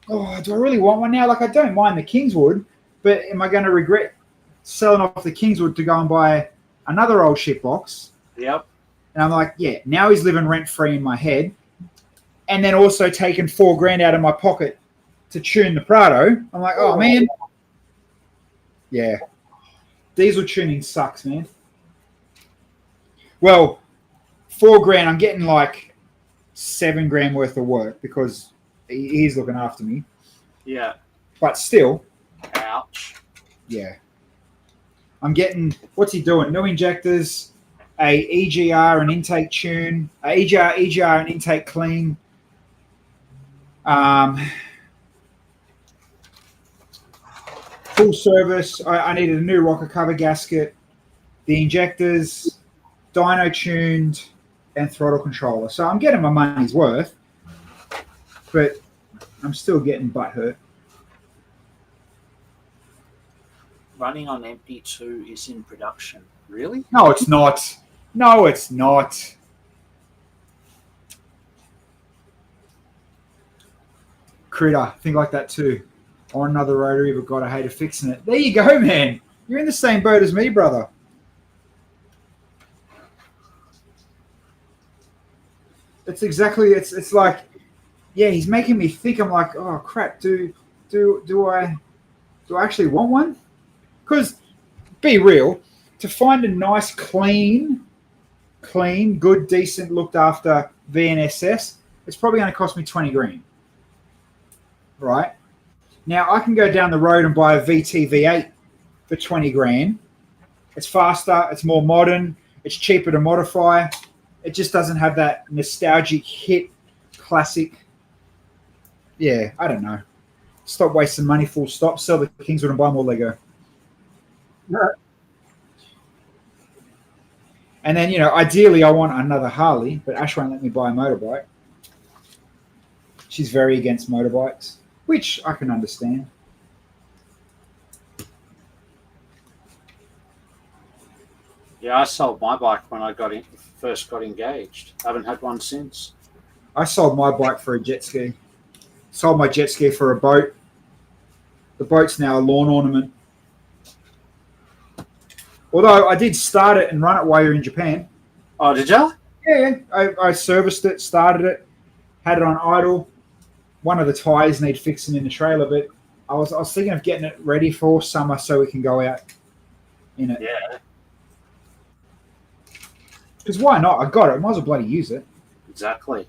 oh, do I really want one now? Like, I don't mind the Kingswood, but am I going to regret selling off the Kingswood to go and buy another old shit box? Yep. And I'm like, yeah, now he's living rent free in my head, and then also taking $4,000 out of my pocket to tune the Prado. I'm like, oh man, yeah, diesel tuning sucks, man. Well, $4,000, I'm getting like $7,000 worth of work because he's looking after me. Yeah. But still, Ouch. yeah, I'm getting. What's he doing? New injectors. A EGR and intake tune, EGR and intake clean. Full service. I needed a new rocker cover gasket, the injectors, dyno tuned, and throttle controller. So I'm getting my money's worth, but I'm still getting butt hurt. Running on MP2 is in production. Really? No, it's not. No, it's not. Critter, think like that too. On another rotary, but God, I hated fixing it. There you go, man. You're in the same boat as me, brother. It's exactly. It's like, yeah, he's making me think. I'm like, oh crap. Do I actually want one? Because, be real, to find a nice, clean, good, decent, looked after VNSS, it's probably going to cost me $20,000. Right? Now I can go down the road and buy a VT V8 for $20,000. It's faster, it's more modern, it's cheaper to modify. It just doesn't have that nostalgic hit, classic. Yeah, I don't know. Stop wasting money. Full stop. Sell the Kingswood and buy more Lego. Right. And then, ideally I want another Harley, but Ash won't let me buy a motorbike. She's very against motorbikes, which I can understand. Yeah, I sold my bike when I first got engaged. I haven't had one since. I sold my bike for a jet ski. Sold my jet ski for a boat. The boat's now a lawn ornament. Although I did start it and run it while you're in Japan. Oh, did you? Yeah. I serviced it, started it, had it on idle. One of the tyres need fixing in the trailer, but I was thinking of getting it ready for summer so we can go out in it. Yeah. Because why not? I got it. I might as well bloody use it. Exactly.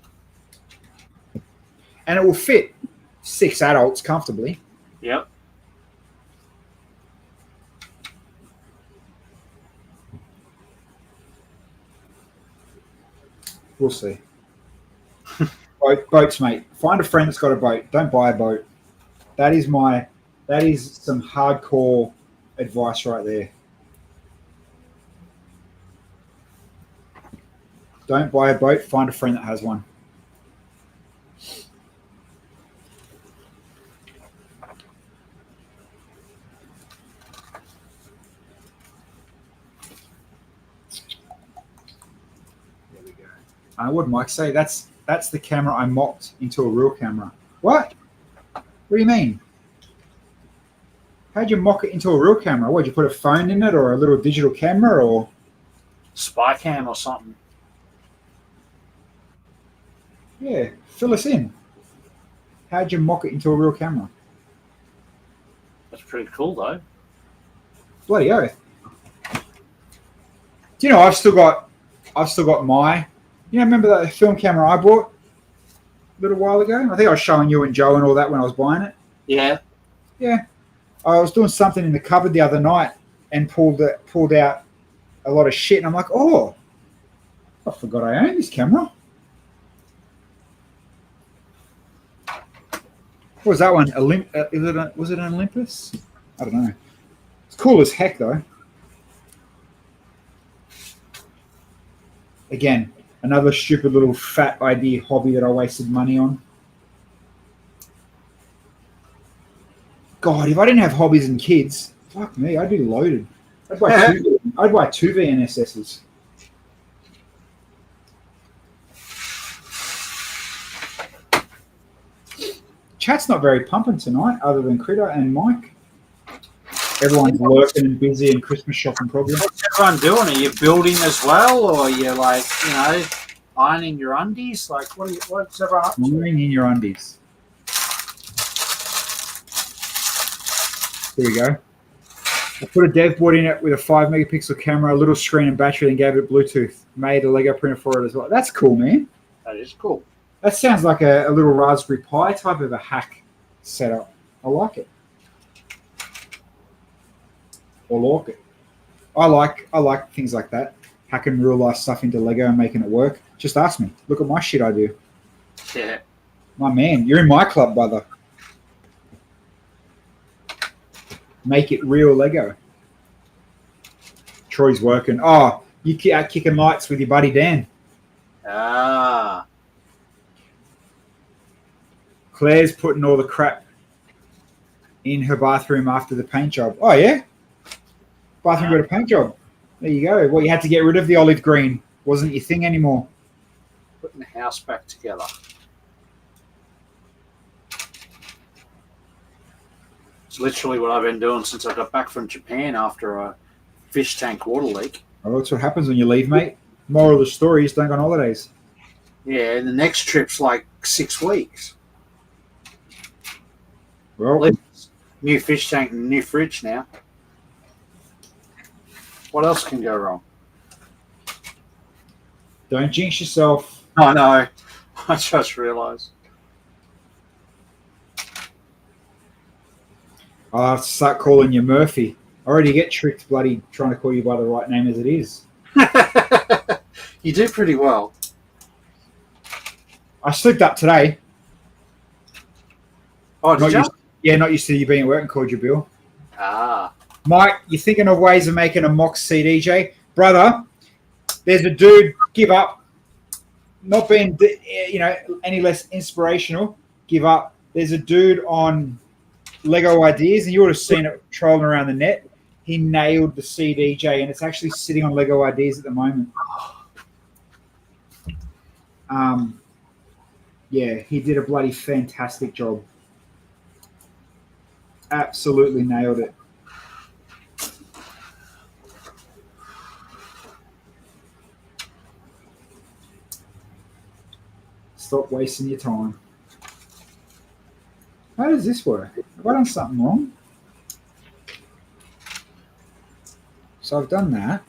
And it will fit 6 adults comfortably. Yep. We'll see. Boats, mate. Find a friend that's got a boat. Don't buy a boat. That is some hardcore advice right there. Don't buy a boat. Find a friend that has one. There we go. What did Mike say? That's the camera I mocked into a real camera. What? What do you mean? How'd you mock it into a real camera? What, did you put a phone in it or a little digital camera or? Spy cam or something. Yeah, fill us in. How'd you mock it into a real camera? That's pretty cool, though. Bloody oath. Do you know I've still got my, remember that film camera I bought a little while ago? I think I was showing you and Joe and all that when I was buying it. Yeah. Yeah. I was doing something in the cupboard the other night and pulled out a lot of shit, and I'm like, oh, I forgot I own this camera. What was that one? Was it an Olympus? I don't know. It's cool as heck, though. Again, another stupid little fat idea hobby that I wasted money on. God, if I didn't have hobbies and kids, fuck me, I'd be loaded. I'd buy two VNSSs. Chat's not very pumping tonight, other than Critter and Mike. Everyone's lurking and busy and Christmas shopping probably. What's everyone doing? Are you building as well, or are you like, ironing your undies? Like, what's everyone up to? Wearing in your undies. Here we go. I put a dev board in it with a 5 megapixel camera, a little screen and battery, and gave it Bluetooth. Made a Lego printer for it as well. That's cool, man. That is cool. That sounds like a little Raspberry Pi type of a hack setup. I like it. I like things like that. Hacking real life stuff into Lego and making it work. Just ask me. Look at my shit I do. Yeah. My man, you're in my club, brother. Make it real Lego. Troy's working. Oh, you out kicking lights with your buddy Dan. Ah. Claire's putting all the crap in her bathroom after the paint job. Oh, yeah? Bathroom got a paint job. There you go. Well, you had to get rid of the olive green. Wasn't your thing anymore. Putting the house back together. It's literally what I've been doing since I got back from Japan after a fish tank water leak. Oh, that's what happens when you leave, mate. Moral of the story is don't go on holidays. Yeah, and the next trip's like 6 weeks. Well, New fish tank and new fridge now. What else can go wrong? don't jinx yourself. I know. I just realised. I'll have to start calling you Murphy. I already get tricked bloody trying to call you by the right name as it is. You do pretty well. I slipped up today. Oh, did you? Yeah, not used to you being at work and called you Bill. Ah. Mike, you're thinking of ways of making a mock CDJ? Brother, there's a dude, give up. Not being, any less inspirational, give up. There's a dude on Lego Ideas, and you would have seen it trolling around the net. He nailed the CDJ, and it's actually sitting on Lego Ideas at the moment. Yeah, he did a bloody fantastic job. Absolutely nailed it. Stop wasting your time. How does this work? Have I done something wrong? So I've done that.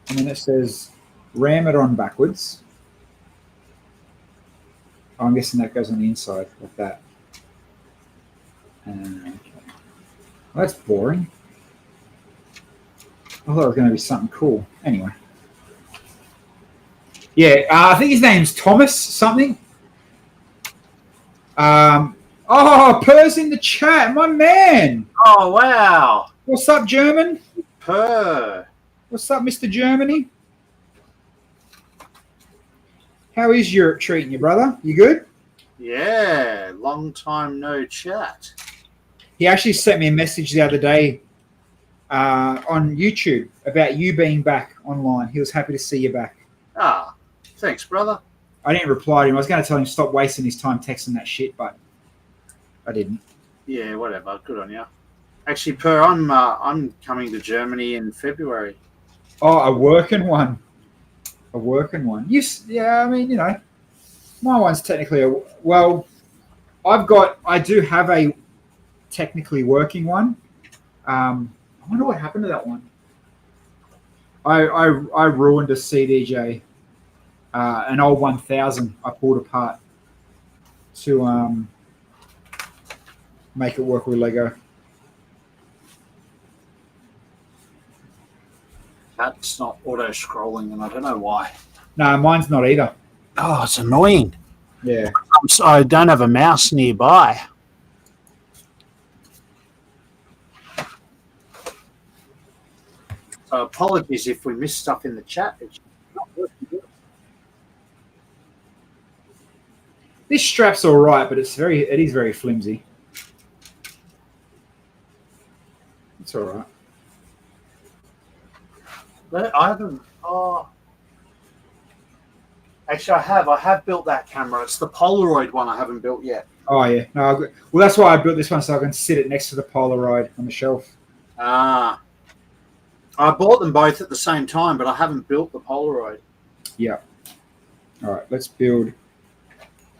And then it says ram it on backwards. Oh, I'm guessing that goes on the inside like that. Okay. Well, that's boring. I thought it was going to be something cool. Anyway. Yeah, I think his name's Thomas something. Per's in the chat, my man. Oh, wow. What's up, German? Per. What's up, Mr. Germany? How is Europe treating you, brother? You good? Yeah, long time no chat. He actually sent me a message the other day on YouTube about you being back online. He was happy to see you back. Ah, thanks, brother. I didn't reply to him. I was going to tell him stop wasting his time texting that shit, but I didn't. Yeah, whatever. Good on you. Actually, Per, I'm coming to Germany in February. Oh, a working one. A working one. Yeah, I mean, my one's technically I do have a technically working one. I wonder what happened to that one. I ruined a CDJ, an old 1000 I pulled apart to make it work with Lego. That's not auto-scrolling, and I don't know why. No, mine's not either. Oh, it's annoying. Yeah. I don't have a mouse nearby. So apologies if we miss stuff in the chat. It's not working. This strap's all right, but it is very flimsy. It's all right. But I haven't. Oh, Actually, I have built that camera. It's the Polaroid one I haven't built yet. Oh yeah, no. Well, that's why I built this one so I can sit it next to the Polaroid on the shelf. Ah. I bought them both at the same time, but I haven't built the Polaroid. Yeah. All right, let's build.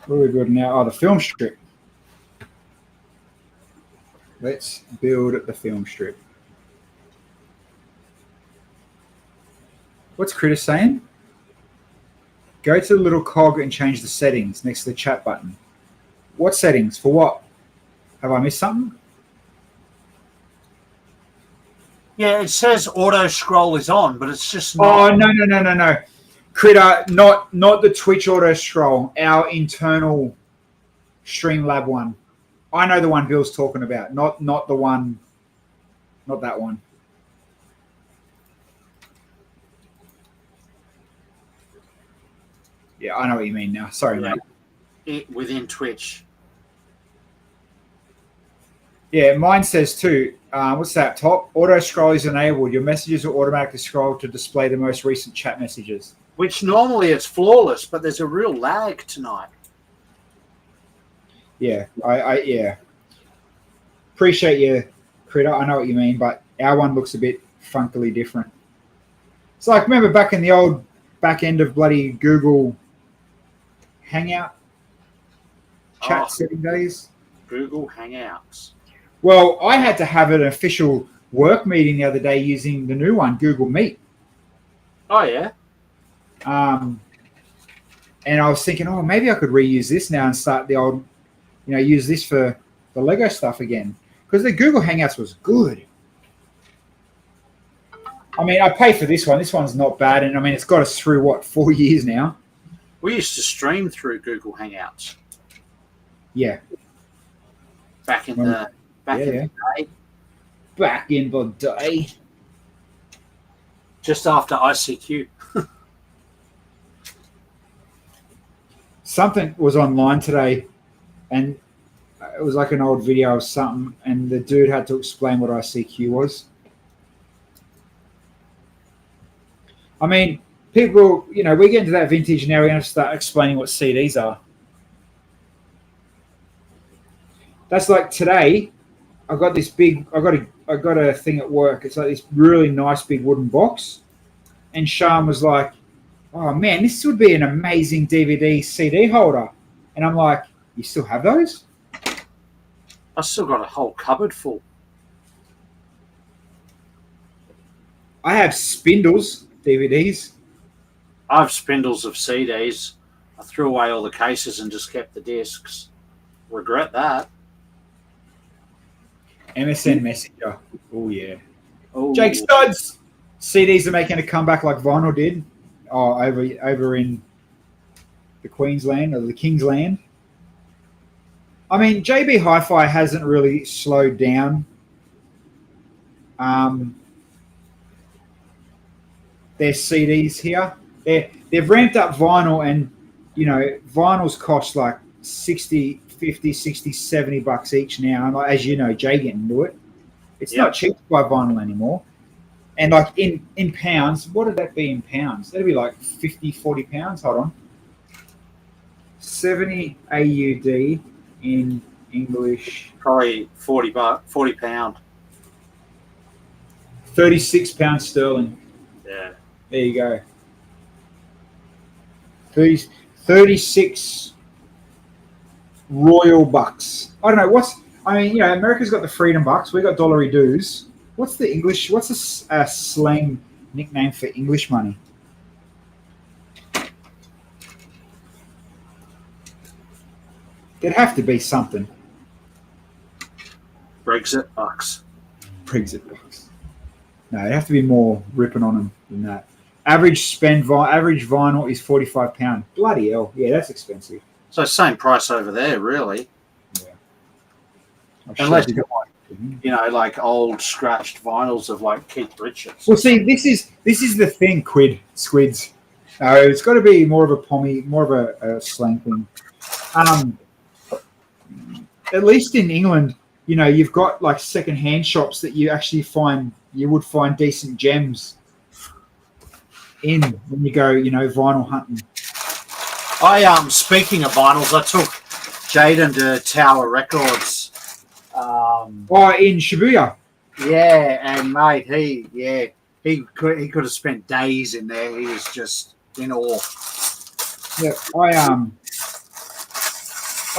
What are we building now? Oh, the film strip. Let's build the film strip. What's Critter saying? Go to the little cog and change the settings next to the chat button. What settings? For what? Have I missed something? Yeah, it says auto scroll is on, but it's just Oh, not. no. Critter, not the Twitch auto scroll, our internal Streamlab one. I know the one Bill's talking about, not the one, not that one. Yeah, I know what you mean now. Sorry, Yeah. mate. Within Twitch. Yeah, mine says too. What's that? Top auto scroll is enabled. Your messages will automatically scroll to display the most recent chat messages. Which normally it's flawless, but there's a real lag tonight. Yeah, I appreciate you, Critter. I know what you mean, but our one looks a bit funkily different. It's like, remember back in the old back end of bloody Google Hangout chat Oh. setting days? Google Hangouts. Well, I had to have an official work meeting the other day using the new one, Google Meet. Oh, yeah? And I was thinking, oh, maybe I could reuse this now and start the old, use this for the Lego stuff again. Because the Google Hangouts was good. I mean, I pay for this one. This one's not bad. And I mean, it's got us through, 4 years now? We used to stream through Google Hangouts Yeah. back in Well, the day, Back in the day. just after ICQ. Something was online today, and it was like an old video of something, and the dude had to explain what ICQ was. I mean, people, we get into that vintage now. We're going to start explaining what CDs are. That's like today. I got this big. I got a thing at work. It's like this really nice big wooden box, and Sean was like, "Oh man, this would be an amazing DVD CD holder." And I'm like, "You still have those?" I still got a whole cupboard full. I have spindles DVDs. I have spindles of CDs. I threw away all the cases and just kept the discs. Regret that. MSN Messenger. Oh yeah. Oh, Jake Studs. CDs are making a comeback like vinyl did. Oh, over in the Queensland or the Kingsland. I mean, JB Hi-Fi hasn't really slowed down. Their CDs here. They've ramped up vinyl, and vinyls cost like 60, 50, 60, 70 bucks each now. And like, as you know, Jay getting into it. It's not cheap to buy vinyl anymore. And like in pounds, what would that be in pounds? That'd be like 50, 40 pounds. Hold on. 70 AUD in English. Probably £40. 36 pounds sterling. Yeah. There you go. 36 royal bucks. I don't know America's got the freedom bucks. We got dollary dues. What's the English? What's a slang nickname for English money? There'd have to be something. Brexit bucks. Brexit bucks. No, it'd have to be more ripping on them than that. Average vinyl is £45. Bloody hell. Yeah, that's expensive. So same price over there, really. I'm Unless sure- you like old scratched vinyls of like Keith Richards. Well, see, this is the thing, squids. It's got to be more of a pommy, more of a slang thing. At least in England, you've got like second-hand shops that you would find decent gems in when you go, vinyl hunting. Speaking of vinyls, I took Jaden to Tower Records. Oh, in Shibuya. Yeah, and mate, he could have spent days in there. He was just in awe. Yeah,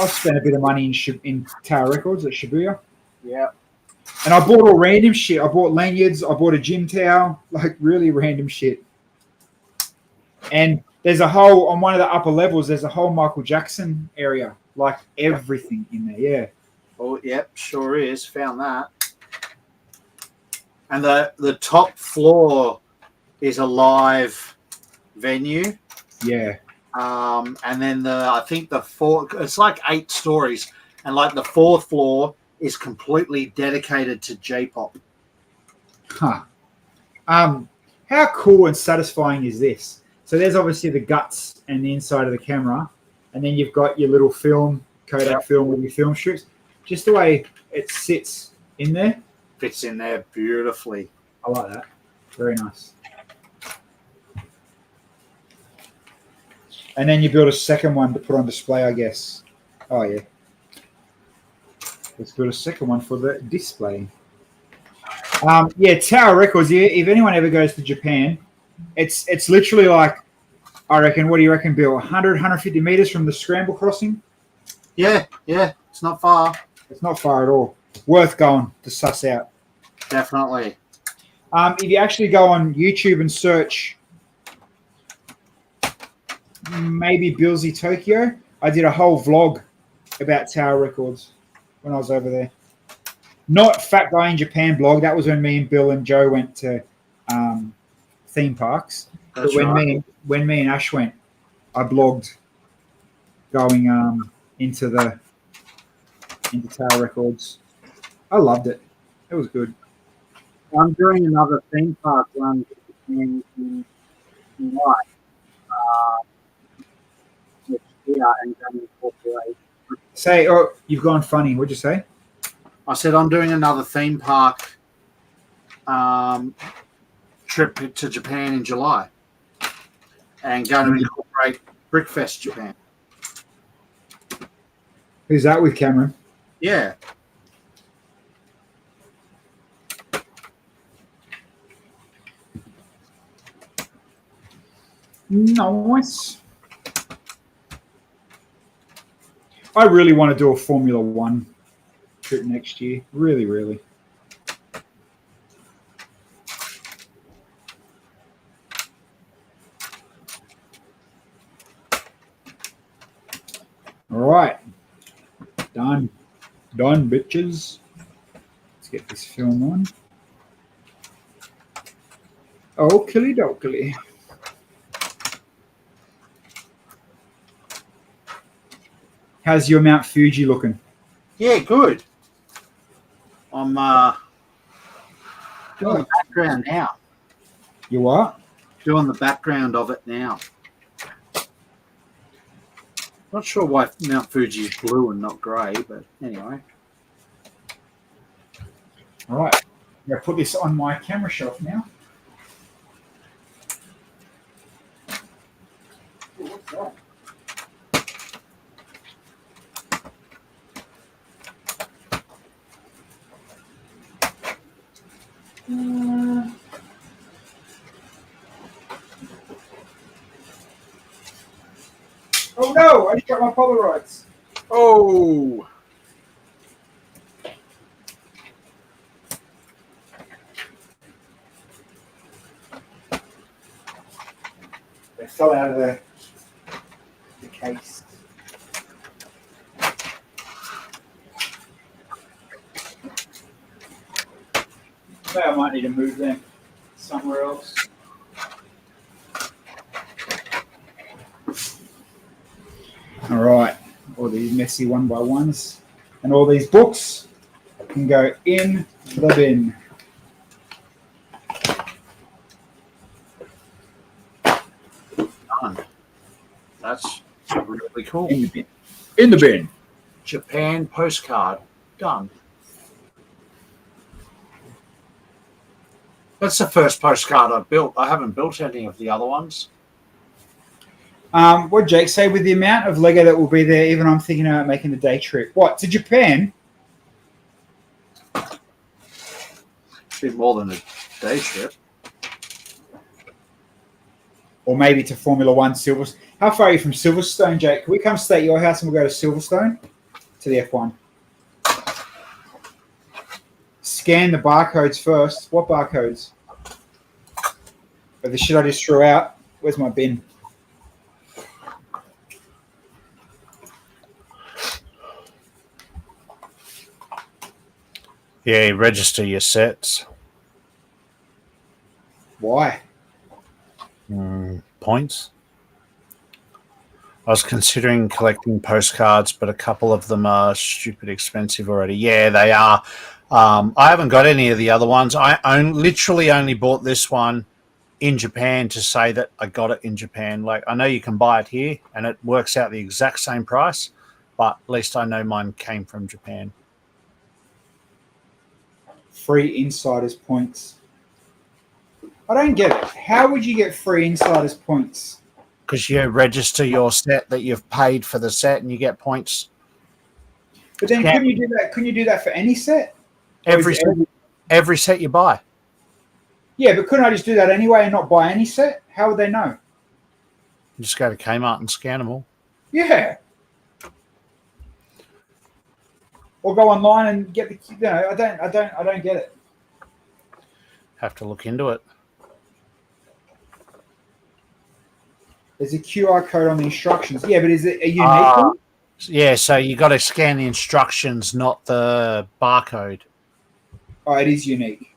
I spent a bit of money in Tower Records at Shibuya. Yeah. And I bought all random shit. I bought lanyards. I bought a gym towel, like really random shit. And there's a whole, on one of the upper levels, there's a whole Michael Jackson area, like everything in there. Yeah. Oh, yep, sure is. Found that. And the top floor is a live venue. Yeah. And then I think it's like 8 stories, and like the 4th floor is completely dedicated to J-pop. Huh. How cool and satisfying is this? So there's obviously the guts and the inside of the camera, and then you've got your little film, Kodak film with your film strips. Just the way it sits in there. Fits in there beautifully. I like that. Very nice. And then you build a second one to put on display, I guess. Oh, yeah. Let's build a second one for the display. Yeah, Tower Records. Yeah, if anyone ever goes to Japan, it's literally like, I reckon, what do you reckon, Bill? 100, 150 meters from the Scramble Crossing? Yeah, it's not far. It's not far at all. Worth going to suss out. Definitely. If you actually go on YouTube and search maybe Billsy Tokyo, I did a whole vlog about Tower Records when I was over there. Not Fat Guy in Japan blog. That was when me and Bill and Joe went to theme parks. That's but right. when me and Ash went, I blogged going into Tower Records. I loved it. It was good. I'm doing another theme park run in July. Next year and going to incorporate. Say, oh, you've gone funny. What'd you say? I said I'm doing another theme park trip to Japan in July, and going to incorporate Brickfest Japan. Who's that with, Cameron? Yeah. Nice. I really want to do a Formula One trip next year. Really, really. All right. Done. Done, bitches. Let's get this film on. Oakley dokley. How's your Mount Fuji looking? Yeah, good. I'm doing the background now. You what? Doing the background of it now. Not sure why Mount Fuji is blue and not grey, but anyway. All right. I'm going to put this on my camera shelf now. Ooh, what's that? Oh no! I just got my Polaroids. Oh! They fell out of the case. Maybe I might need to move them somewhere else. All right, all these messy 1x1s and all these books can go in the bin. Done. That's really cool. In the bin. In the bin. Japan postcard. Done. That's the first postcard I've built. I haven't built any of the other ones. What did Jake say with the amount of Lego that will be there? Even I'm thinking about making the day trip. What, to Japan? Be more than a day trip. Or maybe to Formula One Silverstone. How far are you from Silverstone, Jake? Can we come stay at your house and we'll go to Silverstone? To the F1. Scan the barcodes first. What barcodes? But the shit I just threw out. Where's my bin? Yeah, register your sets. Why? Points. I was considering collecting postcards, but a couple of them are stupid expensive already. Yeah, they are. I haven't got any of the other ones. I literally only bought this one in Japan to say that I got it in Japan. Like, I know you can buy it here and it works out the exact same price, but at least I know mine came from Japan. Free insiders points. I don't get it. How would you get free insiders points? Because you register your set that you've paid for the set and you get points. But then couldn't you do that? Couldn't you do that for any set? Every set you buy. Yeah, but couldn't I just do that anyway and not buy any set? How would they know? You just go to Kmart and scan them all. Yeah. Or go online and get the. You know, I don't get it. Have to look into it. There's a QR code on the instructions. Yeah, but is it a unique one? Yeah, so you got to scan the instructions, not the barcode. Oh, it is unique.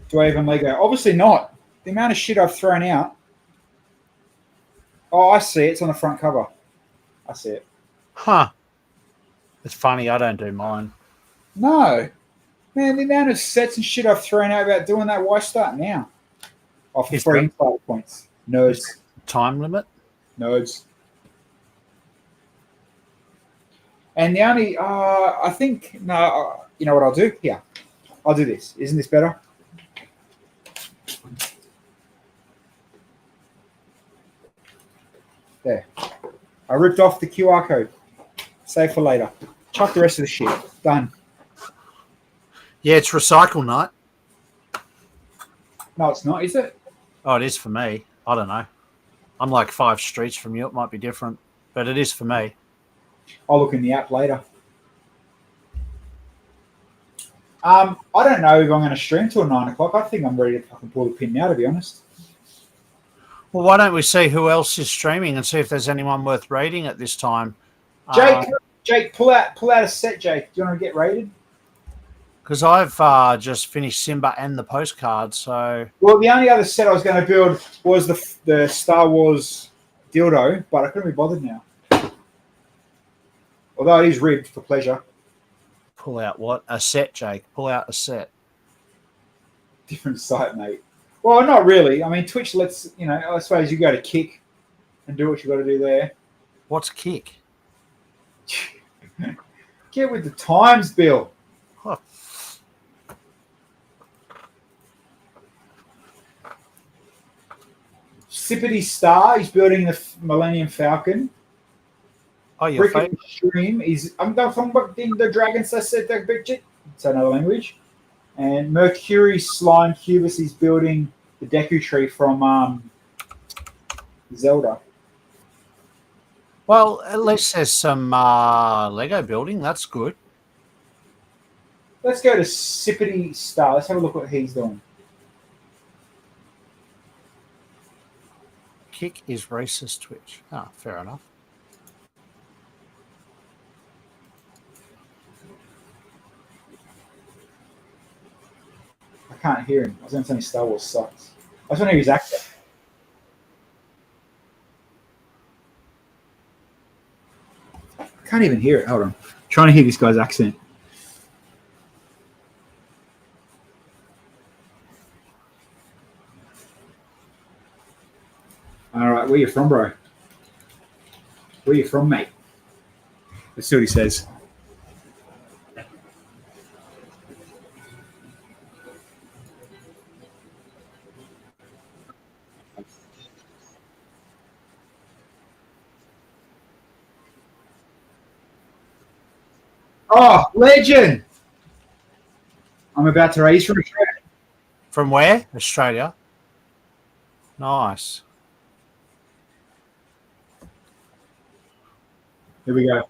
Do I even Lego? Obviously not. The amount of shit I've thrown out. Oh, I see it. It's on the front cover. I see it. Huh. It's funny, I don't do mine. No. Man, the amount of sets and shit I've thrown out about doing that, why start now? Oh, for free insider points. Nerds. Time limit? Nerds. And the only, I think, no, you know what I'll do? Here. I'll do this. Isn't this better? There. I ripped off the QR code. Save for later. Chuck the rest of the shit. Done. Yeah, it's recycle night. No, it's not, is it? Oh, it is for me. I don't know. I'm like 5 streets from you. It might be different, but it is for me. I'll look in the app later. I don't know if I'm going to stream till 9 o'clock. I think I'm ready to fucking pull the pin now, to be honest. Well, why don't we see who else is streaming and see if there's anyone worth rating at this time? Jake, pull out a set, Jake. Do you want to get rated? Because I've just finished Simba and the postcard, so... Well, the only other set I was going to build was the Star Wars dildo, but I couldn't be bothered now. Although it is ribbed for pleasure. Pull out what? A set, Jake. Pull out a set. Different site, mate. Well, not really. I mean, Twitch lets, I suppose you go to Kick and do what you got to do there. What's Kick? Get with the times, Bill. Oh. Sippity Star, he's building the Millennium Falcon. Oh, your Brick Stream is I'm going from the dragons. I said that big shit. It's another language. And Mercury Slime Cubus is building the Deku Tree from Zelda. Well, at least there's some Lego building. That's good. Let's go to Sippity Star. Let's have a look at what he's doing. Kick is racist Twitch. Ah, fair enough. I can't hear him. I was going to say Star Wars sucks. I just want to hear his accent. I can't even hear it. Hold on. I'm trying to hear this guy's accent. All right, where you from, bro? Where you from, mate? Let's see what he says. Oh, legend! I'm about to raise from Australia. From where? Australia. Nice. Here we go.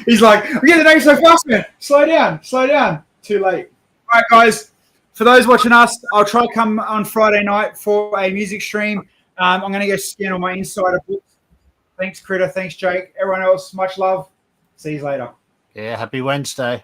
He's like, I'm getting the name so fast, man. Slow down. Too late. All right, guys. For those watching us, I'll try to come on Friday night for a music stream. I'm going to go scan all my insider books. Thanks, Critter. Thanks, Jake. Everyone else, much love. See you later. Yeah, happy Wednesday.